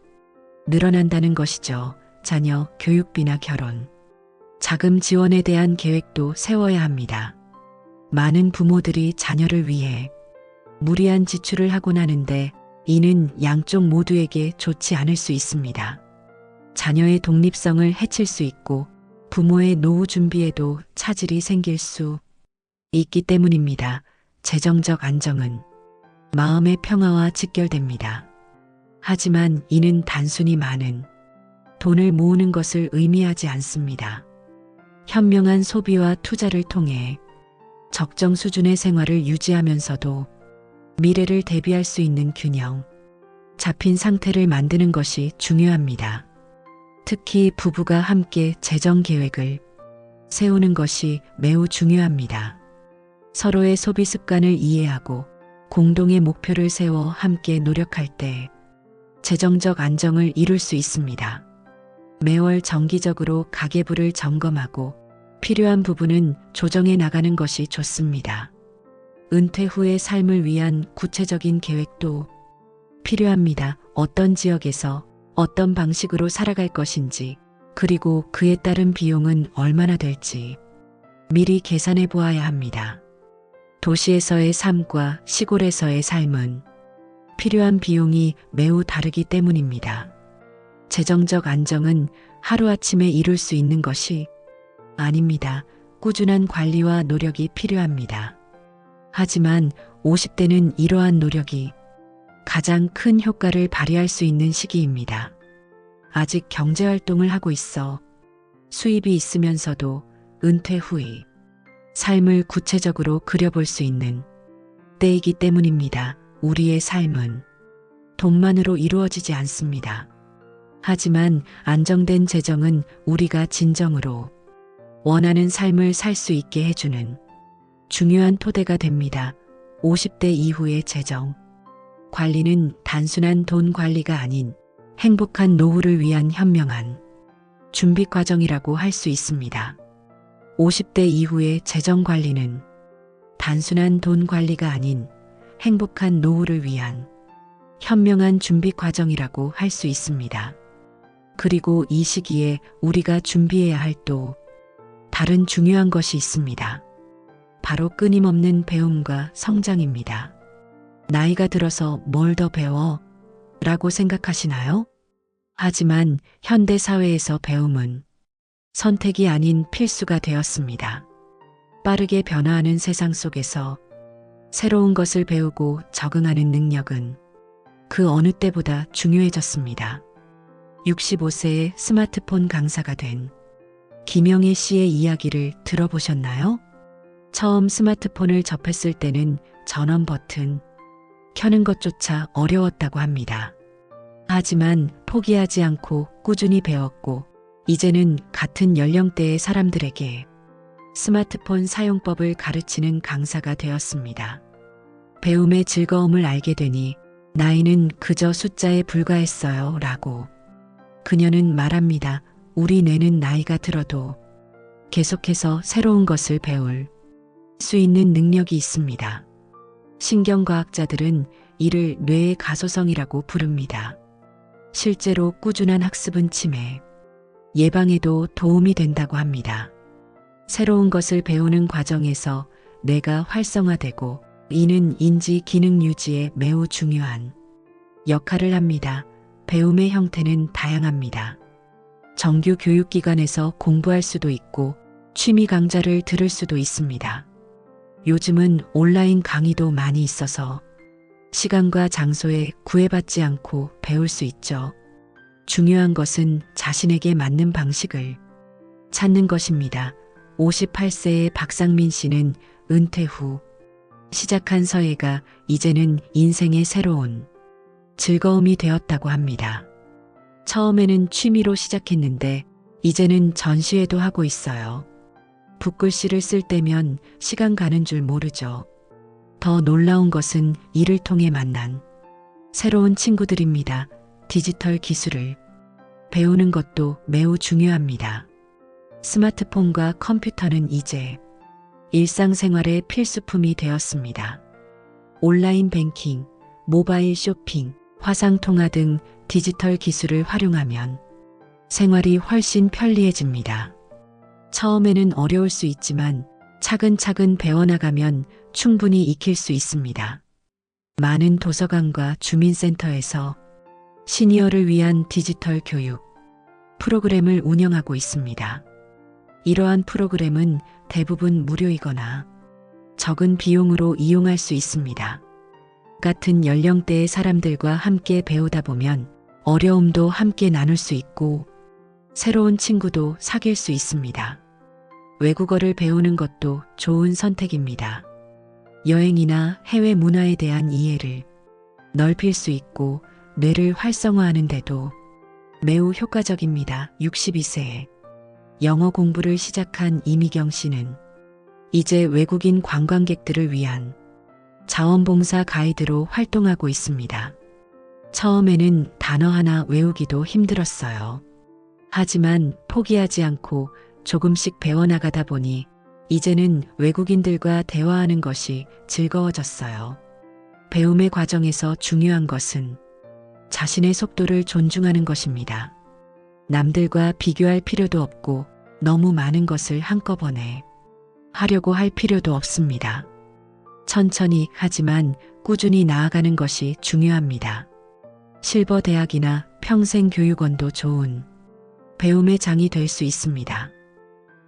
늘어난다는 것이죠. 자녀 교육비나 결혼, 자금 지원에 대한 계획도 세워야 합니다. 많은 부모들이 자녀를 위해 무리한 지출을 하곤 하는데 이는 양쪽 모두에게 좋지 않을 수 있습니다. 자녀의 독립성을 해칠 수 있고 부모의 노후 준비에도 차질이 생길 수 있기 때문입니다. 재정적 안정은 마음의 평화와 직결됩니다. 하지만 이는 단순히 많은 돈을 모으는 것을 의미하지 않습니다. 현명한 소비와 투자를 통해 적정 수준의 생활을 유지하면서도 미래를 대비할 수 있는 균형, 잡힌 상태를 만드는 것이 중요합니다. 특히 부부가 함께 재정 계획을 세우는 것이 매우 중요합니다. 서로의 소비 습관을 이해하고 공동의 목표를 세워 함께 노력할 때 재정적 안정을 이룰 수 있습니다. 매월 정기적으로 가계부를 점검하고 필요한 부분은 조정해 나가는 것이 좋습니다. 은퇴 후의 삶을 위한 구체적인 계획도 필요합니다. 어떤 지역에서 어떤 방식으로 살아갈 것인지, 그리고 그에 따른 비용은 얼마나 될지 미리 계산해 보아야 합니다. 도시에서의 삶과 시골에서의 삶은 필요한 비용이 매우 다르기 때문입니다. 재정적 안정은 하루아침에 이룰 수 있는 것이 아닙니다. 꾸준한 관리와 노력이 필요합니다. 하지만 50대는 이러한 노력이 가장 큰 효과를 발휘할 수 있는 시기입니다. 아직 경제활동을 하고 있어 수입이 있으면서도 은퇴 후의 삶을 구체적으로 그려볼 수 있는 때이기 때문입니다. 우리의 삶은 돈만으로 이루어지지 않습니다. 하지만 안정된 재정은 우리가 진정으로 원하는 삶을 살 수 있게 해주는 중요한 토대가 됩니다. 50대 이후의 재정 관리는 단순한 돈 관리가 아닌 행복한 노후를 위한 현명한 준비 과정이라고 할 수 있습니다. 50대 이후의 재정 관리는 단순한 돈 관리가 아닌 행복한 노후를 위한 현명한 준비 과정이라고 할 수 있습니다. 그리고 이 시기에 우리가 준비해야 할 또 다른 중요한 것이 있습니다. 바로 끊임없는 배움과 성장입니다. 나이가 들어서 뭘 더 배워? 라고 생각하시나요? 하지만 현대 사회에서 배움은 선택이 아닌 필수가 되었습니다. 빠르게 변화하는 세상 속에서 새로운 것을 배우고 적응하는 능력은 그 어느 때보다 중요해졌습니다. 65세의 스마트폰 강사가 된 김영애 씨의 이야기를 들어보셨나요? 처음 스마트폰을 접했을 때는 전원 버튼 켜는 것조차 어려웠다고 합니다. 하지만 포기하지 않고 꾸준히 배웠고 이제는 같은 연령대의 사람들에게 스마트폰 사용법을 가르치는 강사가 되었습니다. 배움의 즐거움을 알게 되니 나이는 그저 숫자에 불과했어요 라고 그녀는 말합니다. 우리 뇌는 나이가 들어도 계속해서 새로운 것을 배울 수 있는 능력이 있습니다. 신경과학자들은 이를 뇌의 가소성이라고 부릅니다. 실제로 꾸준한 학습은 치매 예방에도 도움이 된다고 합니다. 새로운 것을 배우는 과정에서 뇌가 활성화되고 이는 인지 기능 유지에 매우 중요한 역할을 합니다. 배움의 형태는 다양합니다. 정규 교육기관에서 공부할 수도 있고 취미 강좌를 들을 수도 있습니다. 요즘은 온라인 강의도 많이 있어서 시간과 장소에 구애받지 않고 배울 수 있죠. 중요한 것은 자신에게 맞는 방식을 찾는 것입니다. 58세의 박상민 씨는 은퇴 후 시작한 서예가 이제는 인생의 새로운 즐거움이 되었다고 합니다. 처음에는 취미로 시작했는데 이제는 전시회도 하고 있어요. 붓글씨를 쓸 때면 시간 가는 줄 모르죠. 더 놀라운 것은 이를 통해 만난 새로운 친구들입니다. 디지털 기술을 배우는 것도 매우 중요합니다. 스마트폰과 컴퓨터는 이제 일상생활의 필수품이 되었습니다. 온라인 뱅킹, 모바일 쇼핑, 화상통화 등 디지털 기술을 활용하면 생활이 훨씬 편리해집니다. 처음에는 어려울 수 있지만 차근차근 배워나가면 충분히 익힐 수 있습니다. 많은 도서관과 주민센터에서 시니어를 위한 디지털 교육 프로그램을 운영하고 있습니다. 이러한 프로그램은 대부분 무료이거나 적은 비용으로 이용할 수 있습니다. 같은 연령대의 사람들과 함께 배우다 보면 어려움도 함께 나눌 수 있고 새로운 친구도 사귈 수 있습니다. 외국어를 배우는 것도 좋은 선택입니다. 여행이나 해외 문화에 대한 이해를 넓힐 수 있고 뇌를 활성화하는 데도 매우 효과적입니다. 62세에 영어 공부를 시작한 이미경 씨는 이제 외국인 관광객들을 위한 자원봉사 가이드로 활동하고 있습니다. 처음에는 단어 하나 외우기도 힘들었어요. 하지만 포기하지 않고 조금씩 배워나가다 보니 이제는 외국인들과 대화하는 것이 즐거워졌어요. 배움의 과정에서 중요한 것은 자신의 속도를 존중하는 것입니다. 남들과 비교할 필요도 없고 너무 많은 것을 한꺼번에 하려고 할 필요도 없습니다. 천천히 하지만 꾸준히 나아가는 것이 중요합니다. 실버 대학이나 평생교육원도 좋은 배움의 장이 될 수 있습니다.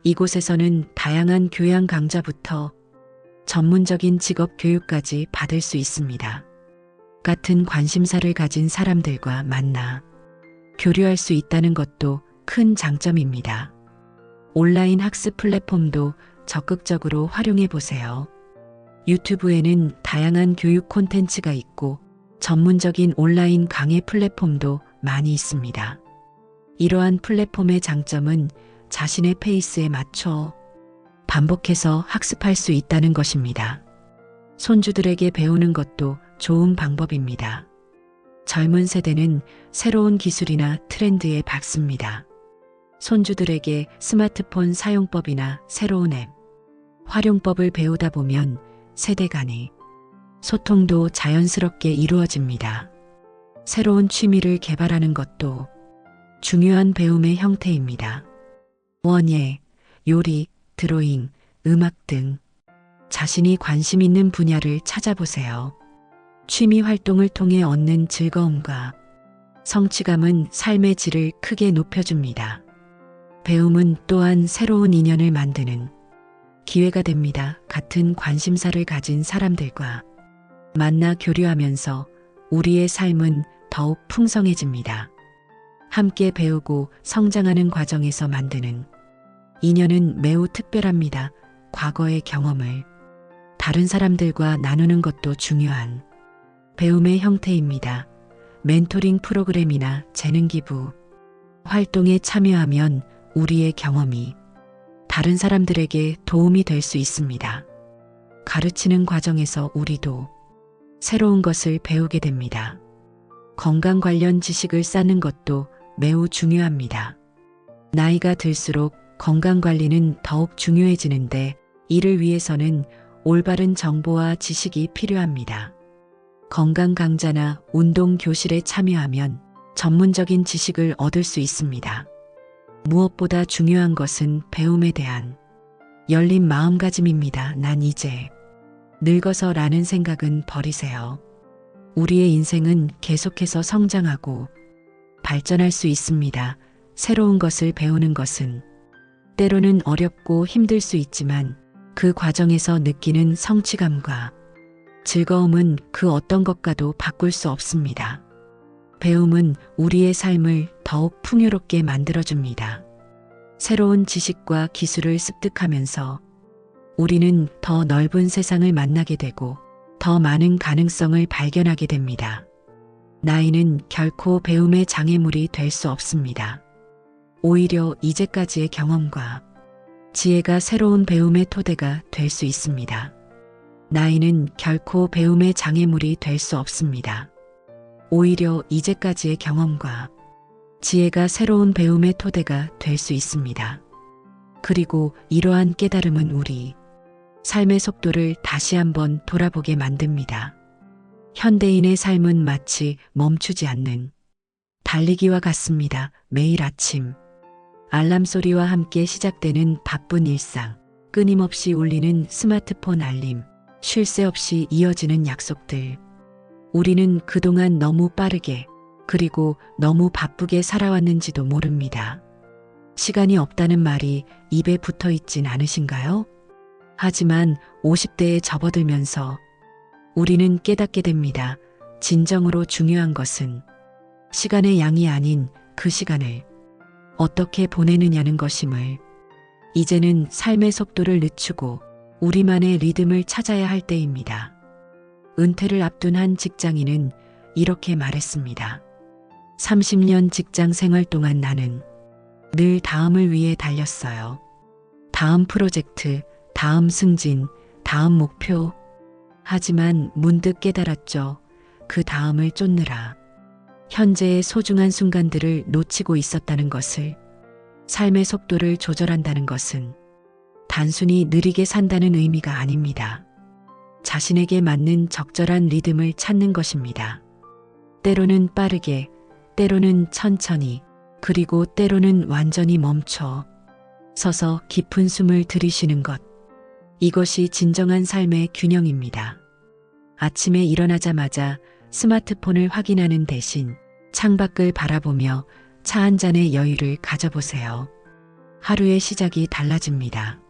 이곳에서는 다양한 교양 강좌부터 전문적인 직업 교육까지 받을 수 있습니다. 같은 관심사를 가진 사람들과 만나 교류할 수 있다는 것도 큰 장점입니다. 온라인 학습 플랫폼도 적극적으로 활용해 보세요. 유튜브에는 다양한 교육 콘텐츠가 있고 전문적인 온라인 강의 플랫폼도 많이 있습니다. 이러한 플랫폼의 장점은 자신의 페이스에 맞춰 반복해서 학습할 수 있다는 것입니다. 손주들에게 배우는 것도 좋은 방법입니다. 젊은 세대는 새로운 기술이나 트렌드에 밝습니다. 손주들에게 스마트폰 사용법이나 새로운 앱, 활용법을 배우다 보면 세대 간의 소통도 자연스럽게 이루어집니다. 새로운 취미를 개발하는 것도 중요한 배움의 형태입니다. 원예, 요리, 드로잉, 음악 등 자신이 관심 있는 분야를 찾아보세요. 취미 활동을 통해 얻는 즐거움과 성취감은 삶의 질을 크게 높여줍니다. 배움은 또한 새로운 인연을 만드는 기회가 됩니다. 같은 관심사를 가진 사람들과 만나 교류하면서 우리의 삶은 더욱 풍성해집니다. 함께 배우고 성장하는 과정에서 만드는 인연은 매우 특별합니다. 과거의 경험을 다른 사람들과 나누는 것도 중요한 배움의 형태입니다. 멘토링 프로그램이나 재능 기부 활동에 참여하면 우리의 경험이 다른 사람들에게 도움이 될 수 있습니다. 가르치는 과정에서 우리도 새로운 것을 배우게 됩니다. 건강 관련 지식을 쌓는 것도 매우 중요합니다. 나이가 들수록 건강 관리는 더욱 중요해지는데 이를 위해서는 올바른 정보와 지식이 필요합니다. 건강 강좌나 운동 교실에 참여하면 전문적인 지식을 얻을 수 있습니다. 무엇보다 중요한 것은 배움에 대한 열린 마음가짐입니다. 난 이제 늙어서 라는 생각은 버리세요. 우리의 인생은 계속해서 성장하고 발전할 수 있습니다. 새로운 것을 배우는 것은 때로는 어렵고 힘들 수 있지만 그 과정에서 느끼는 성취감과 즐거움은 그 어떤 것과도 바꿀 수 없습니다. 배움은 우리의 삶을 더욱 풍요롭게 만들어줍니다. 새로운 지식과 기술을 습득하면서 우리는 더 넓은 세상을 만나게 되고 더 많은 가능성을 발견하게 됩니다. 나이는 결코 배움의 장애물이 될 수 없습니다. 오히려 이제까지의 경험과 지혜가 새로운 배움의 토대가 될 수 있습니다. 나이는 결코 배움의 장애물이 될 수 없습니다. 오히려 이제까지의 경험과 지혜가 새로운 배움의 토대가 될 수 있습니다. 그리고 이러한 깨달음은 우리 삶의 속도를 다시 한번 돌아보게 만듭니다. 현대인의 삶은 마치 멈추지 않는 달리기와 같습니다. 매일 아침 알람 소리와 함께 시작되는 바쁜 일상, 끊임없이 울리는 스마트폰 알림, 쉴 새 없이 이어지는 약속들. 우리는 그동안 너무 빠르게 그리고 너무 바쁘게 살아왔는지도 모릅니다. 시간이 없다는 말이 입에 붙어 있진 않으신가요? 하지만 50대에 접어들면서 우리는 깨닫게 됩니다. 진정으로 중요한 것은 시간의 양이 아닌 그 시간을 어떻게 보내느냐는 것임을. 이제는 삶의 속도를 늦추고 우리만의 리듬을 찾아야 할 때입니다. 은퇴를 앞둔 한 직장인은 이렇게 말했습니다. 30년 직장 생활 동안 나는 늘 다음을 위해 달렸어요. 다음 프로젝트, 다음 승진, 다음 목표. 하지만 문득 깨달았죠. 그 다음을 쫓느라 현재의 소중한 순간들을 놓치고 있었다는 것을. 삶의 속도를 조절한다는 것은 단순히 느리게 산다는 의미가 아닙니다. 자신에게 맞는 적절한 리듬을 찾는 것입니다. 때로는 빠르게, 때로는 천천히, 그리고 때로는 완전히 멈춰 서서 깊은 숨을 들이쉬는 것. 이것이 진정한 삶의 균형입니다. 아침에 일어나자마자 스마트폰을 확인하는 대신 창밖을 바라보며 차 한 잔의 여유를 가져보세요. 하루의 시작이 달라집니다.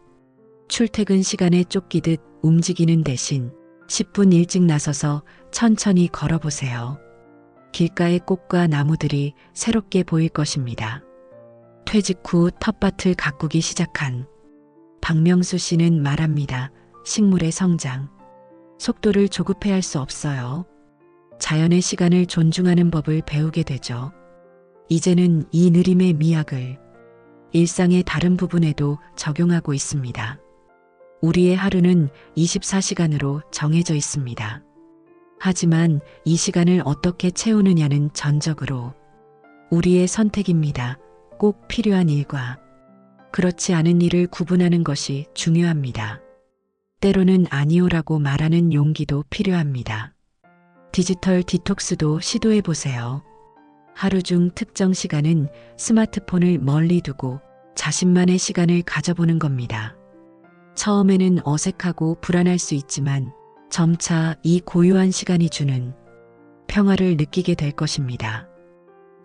출퇴근 시간에 쫓기듯 움직이는 대신 10분 일찍 나서서 천천히 걸어보세요. 길가의 꽃과 나무들이 새롭게 보일 것입니다. 퇴직 후 텃밭을 가꾸기 시작한 박명수 씨는 말합니다. 식물의 성장. 속도를 조급해할 수 없어요. 자연의 시간을 존중하는 법을 배우게 되죠. 이제는 이 느림의 미학을 일상의 다른 부분에도 적용하고 있습니다. 우리의 하루는 24시간으로 정해져 있습니다. 하지만 이 시간을 어떻게 채우느냐는 전적으로 우리의 선택입니다. 꼭 필요한 일과 그렇지 않은 일을 구분하는 것이 중요합니다. 때로는 아니오라고 말하는 용기도 필요합니다. 디지털 디톡스도 시도해 보세요. 하루 중 특정 시간은 스마트폰을 멀리 두고 자신만의 시간을 가져보는 겁니다. 처음에는 어색하고 불안할 수 있지만 점차 이 고요한 시간이 주는 평화를 느끼게 될 것입니다.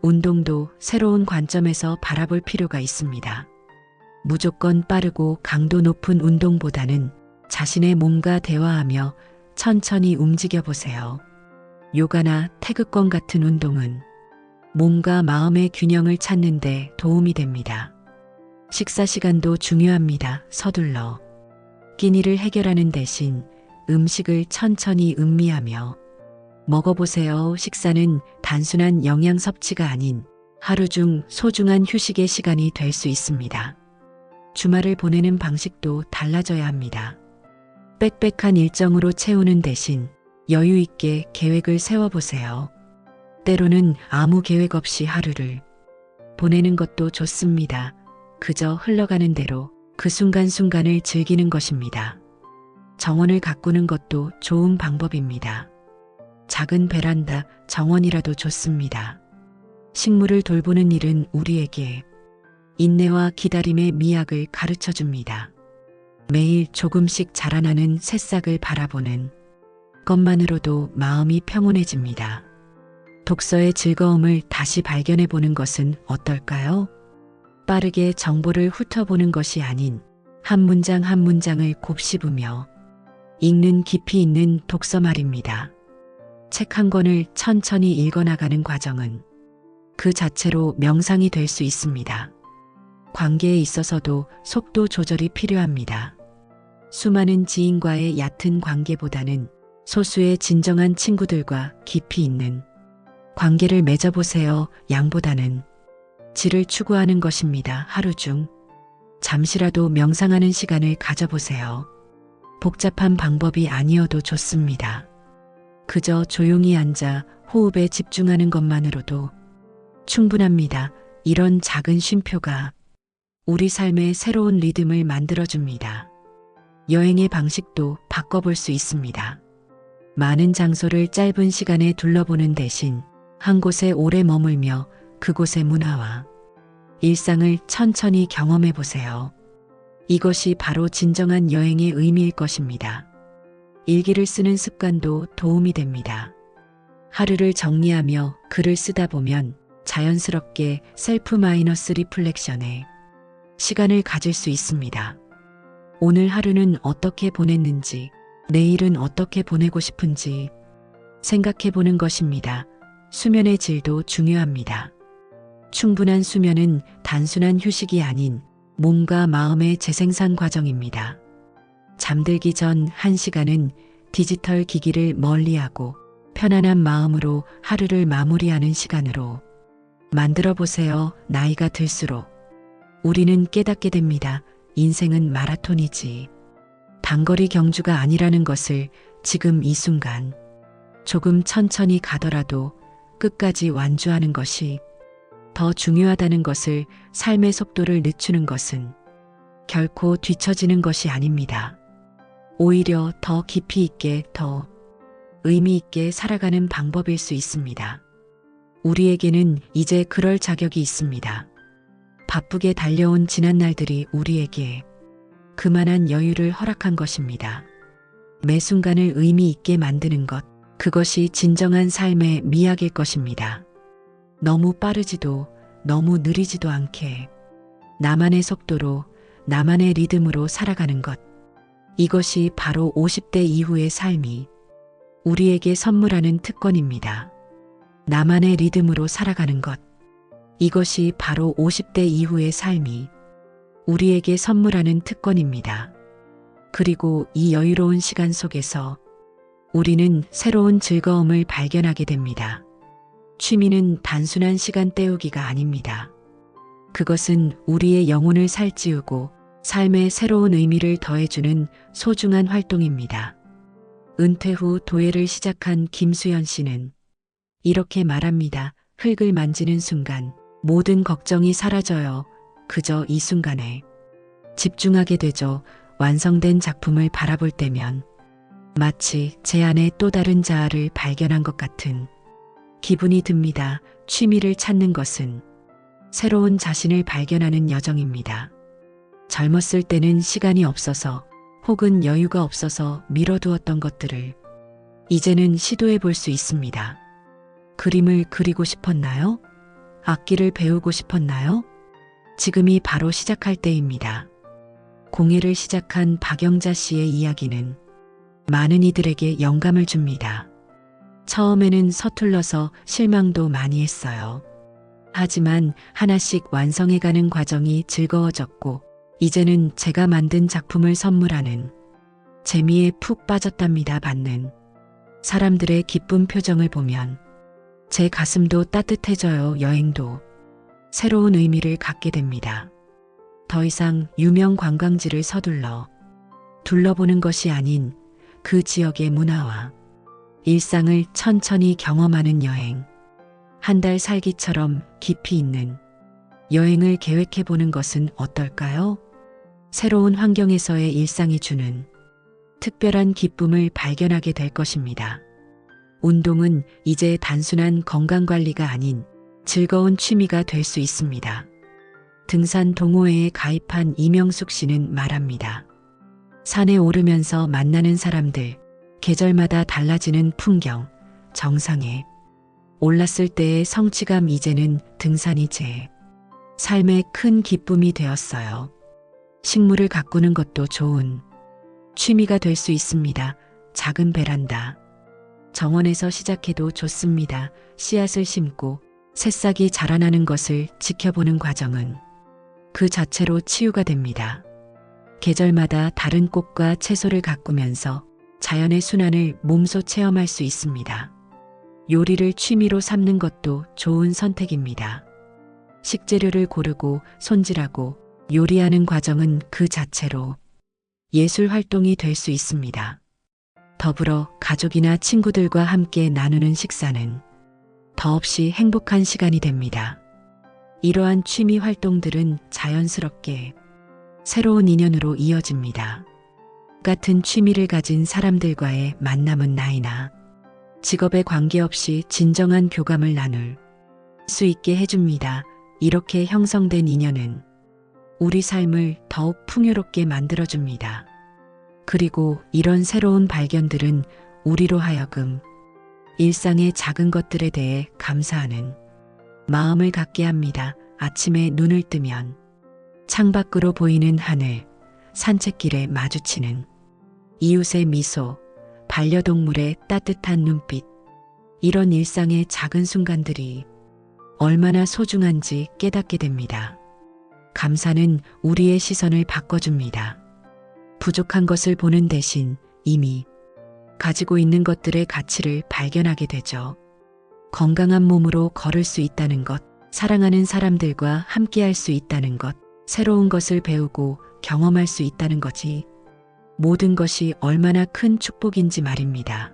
운동도 새로운 관점에서 바라볼 필요가 있습니다. 무조건 빠르고 강도 높은 운동보다는 자신의 몸과 대화하며 천천히 움직여 보세요. 요가나 태극권 같은 운동은 몸과 마음의 균형을 찾는 데 도움이 됩니다. 식사 시간도 중요합니다. 서둘러 끼니를 해결하는 대신 음식을 천천히 음미하며 먹어보세요. 식사는 단순한 영양 섭취가 아닌 하루 중 소중한 휴식의 시간이 될 수 있습니다. 주말을 보내는 방식도 달라져야 합니다. 빽빽한 일정으로 채우는 대신 여유 있게 계획을 세워보세요. 때로는 아무 계획 없이 하루를 보내는 것도 좋습니다. 그저 흘러가는 대로 그 순간순간을 즐기는 것입니다. 정원을 가꾸는 것도 좋은 방법입니다. 작은 베란다, 정원이라도 좋습니다. 식물을 돌보는 일은 우리에게 인내와 기다림의 미학을 가르쳐 줍니다. 매일 조금씩 자라나는 새싹을 바라보는 것만으로도 마음이 평온해집니다. 독서의 즐거움을 다시 발견해 보는 것은 어떨까요? 빠르게 정보를 훑어보는 것이 아닌 한 문장 한 문장을 곱씹으며 읽는 깊이 있는 독서 말입니다. 책 한 권을 천천히 읽어나가는 과정은 그 자체로 명상이 될 수 있습니다. 관계에 있어서도 속도 조절이 필요합니다. 수많은 지인과의 얕은 관계보다는 소수의 진정한 친구들과 깊이 있는 관계를 맺어보세요. 양보다는 질을 추구하는 것입니다. 하루 중 잠시라도 명상하는 시간을 가져보세요. 복잡한 방법이 아니어도 좋습니다. 그저 조용히 앉아 호흡에 집중하는 것만으로도 충분합니다. 이런 작은 쉼표가 우리 삶의 새로운 리듬을 만들어줍니다. 여행의 방식도 바꿔볼 수 있습니다. 많은 장소를 짧은 시간에 둘러보는 대신 한 곳에 오래 머물며 그곳의 문화와 일상을 천천히 경험해 보세요. 이것이 바로 진정한 여행의 의미일 것입니다. 일기를 쓰는 습관도 도움이 됩니다. 하루를 정리하며 글을 쓰다 보면 자연스럽게 셀프 마이너스 리플렉션에 시간을 가질 수 있습니다. 오늘 하루는 어떻게 보냈는지, 내일은 어떻게 보내고 싶은지 생각해 보는 것입니다. 수면의 질도 중요합니다. 충분한 수면은 단순한 휴식이 아닌 몸과 마음의 재생산 과정입니다. 잠들기 전 1시간은 디지털 기기를 멀리하고 편안한 마음으로 하루를 마무리하는 시간으로 만들어 보세요. 나이가 들수록 우리는 깨닫게 됩니다. 인생은 마라톤이지 단거리 경주가 아니라는 것을 지금 이 순간 조금 천천히 가더라도 끝까지 완주하는 것이 더 중요하다는 것을 삶의 속도를 늦추는 것은 결코 뒤처지는 것이 아닙니다. 오히려 더 깊이 있게 더 의미 있게 살아가는 방법일 수 있습니다. 우리에게는 이제 그럴 자격이 있습니다. 바쁘게 달려온 지난 날들이 우리에게 그만한 여유를 허락한 것입니다. 매 순간을 의미 있게 만드는 것, 그것이 진정한 삶의 미학일 것입니다. 너무 빠르지도 너무 느리지도 않게 나만의 속도로 나만의 리듬으로 살아가는 것. 이것이 바로 50대 이후의 삶이 우리에게 선물하는 특권입니다. 나만의 리듬으로 살아가는 것. 이것이 바로 50대 이후의 삶이 우리에게 선물하는 특권입니다. 그리고 이 여유로운 시간 속에서 우리는 새로운 즐거움을 발견하게 됩니다. 취미는 단순한 시간 때우기가 아닙니다. 그것은 우리의 영혼을 살찌우고 삶에 새로운 의미를 더해주는 소중한 활동입니다. 은퇴 후 도예를 시작한 김수연 씨는 이렇게 말합니다. 흙을 만지는 순간 모든 걱정이 사라져요. 그저 이 순간에 집중하게 되죠. 완성된 작품을 바라볼 때면 마치 제 안에 또 다른 자아를 발견한 것 같은 기분이 듭니다. 취미를 찾는 것은 새로운 자신을 발견하는 여정입니다. 젊었을 때는 시간이 없어서 혹은 여유가 없어서 미뤄두었던 것들을 이제는 시도해 볼 수 있습니다. 그림을 그리고 싶었나요? 악기를 배우고 싶었나요? 지금이 바로 시작할 때입니다. 공예를 시작한 박영자 씨의 이야기는 많은 이들에게 영감을 줍니다. 처음에는 서툴러서 실망도 많이 했어요. 하지만 하나씩 완성해가는 과정이 즐거워졌고 이제는 제가 만든 작품을 선물하는 재미에 푹 빠졌답니다. 받는 사람들의 기쁜 표정을 보면 제 가슴도 따뜻해져요. 여행도 새로운 의미를 갖게 됩니다. 더 이상 유명 관광지를 서둘러 둘러보는 것이 아닌 그 지역의 문화와 일상을 천천히 경험하는 여행. 한 달 살기처럼 깊이 있는 여행을 계획해 보는 것은 어떨까요? 새로운 환경에서의 일상이 주는 특별한 기쁨을 발견하게 될 것입니다. 운동은 이제 단순한 건강관리가 아닌 즐거운 취미가 될 수 있습니다. 등산 동호회에 가입한 이명숙 씨는 말합니다. 산에 오르면서 만나는 사람들, 계절마다 달라지는 풍경, 정상에 올랐을 때의 성취감. 이제는 등산이 제 삶의 큰 기쁨이 되었어요. 식물을 가꾸는 것도 좋은 취미가 될 수 있습니다. 작은 베란다, 정원에서 시작해도 좋습니다. 씨앗을 심고 새싹이 자라나는 것을 지켜보는 과정은 그 자체로 치유가 됩니다. 계절마다 다른 꽃과 채소를 가꾸면서 자연의 순환을 몸소 체험할 수 있습니다. 요리를 취미로 삼는 것도 좋은 선택입니다. 식재료를 고르고 손질하고 요리하는 과정은 그 자체로 예술 활동이 될 수 있습니다. 더불어 가족이나 친구들과 함께 나누는 식사는 더없이 행복한 시간이 됩니다. 이러한 취미 활동들은 자연스럽게 새로운 인연으로 이어집니다. 같은 취미를 가진 사람들과의 만남은 나이나 직업에 관계없이 진정한 교감을 나눌 수 있게 해줍니다. 이렇게 형성된 인연은 우리 삶을 더욱 풍요롭게 만들어줍니다. 그리고 이런 새로운 발견들은 우리로 하여금 일상의 작은 것들에 대해 감사하는 마음을 갖게 합니다. 아침에 눈을 뜨면 창밖으로 보이는 하늘, 산책길에 마주치는 이웃의 미소, 반려동물의 따뜻한 눈빛, 이런 일상의 작은 순간들이 얼마나 소중한지 깨닫게 됩니다. 감사는 우리의 시선을 바꿔줍니다. 부족한 것을 보는 대신 이미 가지고 있는 것들의 가치를 발견하게 되죠. 건강한 몸으로 걸을 수 있다는 것, 사랑하는 사람들과 함께할 수 있다는 것, 새로운 것을 배우고 경험할 수 있다는 거지. 모든 것이 얼마나 큰 축복인지 말입니다.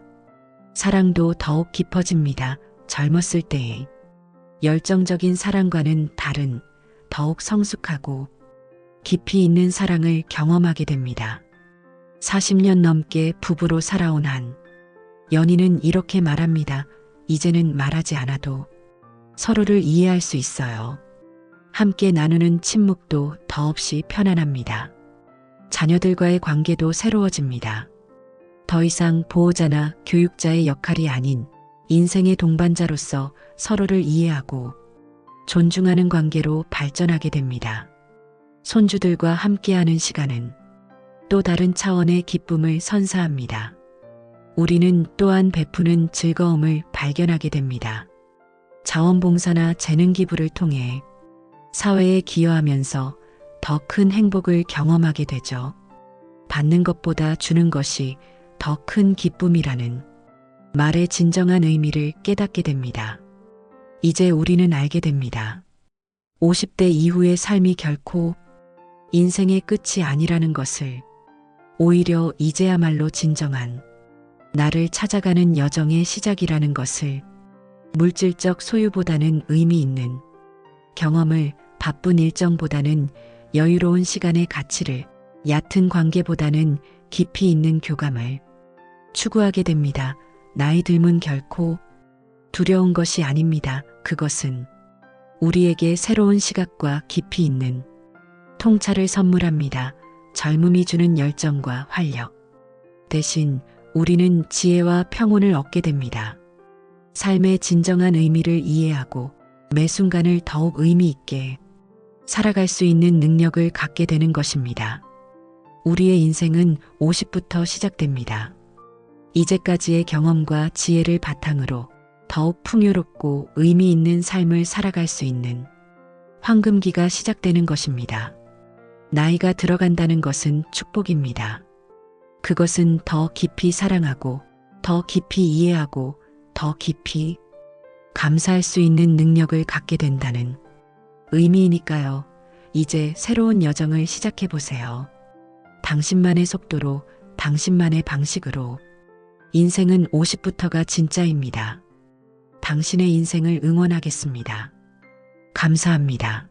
사랑도 더욱 깊어집니다. 젊었을 때의 열정적인 사랑과는 다른 더욱 성숙하고 깊이 있는 사랑을 경험하게 됩니다. 40년 넘게 부부로 살아온 한 연인은 이렇게 말합니다. 이제는 말하지 않아도 서로를 이해할 수 있어요. 함께 나누는 침묵도 더없이 편안합니다. 자녀들과의 관계도 새로워집니다. 더 이상 보호자나 교육자의 역할이 아닌 인생의 동반자로서 서로를 이해하고 존중하는 관계로 발전하게 됩니다. 손주들과 함께하는 시간은 또 다른 차원의 기쁨을 선사합니다. 우리는 또한 베푸는 즐거움을 발견하게 됩니다. 자원봉사나 재능 기부를 통해 사회에 기여하면서 더 큰 행복을 경험하게 되죠. 받는 것보다 주는 것이 더 큰 기쁨이라는 말의 진정한 의미를 깨닫게 됩니다. 이제 우리는 알게 됩니다. 50대 이후의 삶이 결코 인생의 끝이 아니라는 것을, 오히려 이제야말로 진정한 나를 찾아가는 여정의 시작이라는 것을, 물질적 소유보다는 의미 있는 경험을, 바쁜 일정보다는 여유로운 시간의 가치를, 얕은 관계보다는 깊이 있는 교감을 추구하게 됩니다. 나이 들면 결코 두려운 것이 아닙니다. 그것은 우리에게 새로운 시각과 깊이 있는 통찰을 선물합니다. 젊음이 주는 열정과 활력 대신 우리는 지혜와 평온을 얻게 됩니다. 삶의 진정한 의미를 이해하고 매 순간을 더욱 의미 있게 살아갈 수 있는 능력을 갖게 되는 것입니다. 우리의 인생은 50부터 시작됩니다. 이제까지의 경험과 지혜를 바탕으로 더욱 풍요롭고 의미 있는 삶을 살아갈 수 있는 황금기가 시작되는 것입니다. 나이가 들어간다는 것은 축복입니다. 그것은 더 깊이 사랑하고, 더 깊이 이해하고, 더 깊이 감사할 수 있는 능력을 갖게 된다는 의미이니까요. 이제 새로운 여정을 시작해 보세요. 당신만의 속도로, 당신만의 방식으로. 인생은 50부터가 진짜입니다. 당신의 인생을 응원하겠습니다. 감사합니다.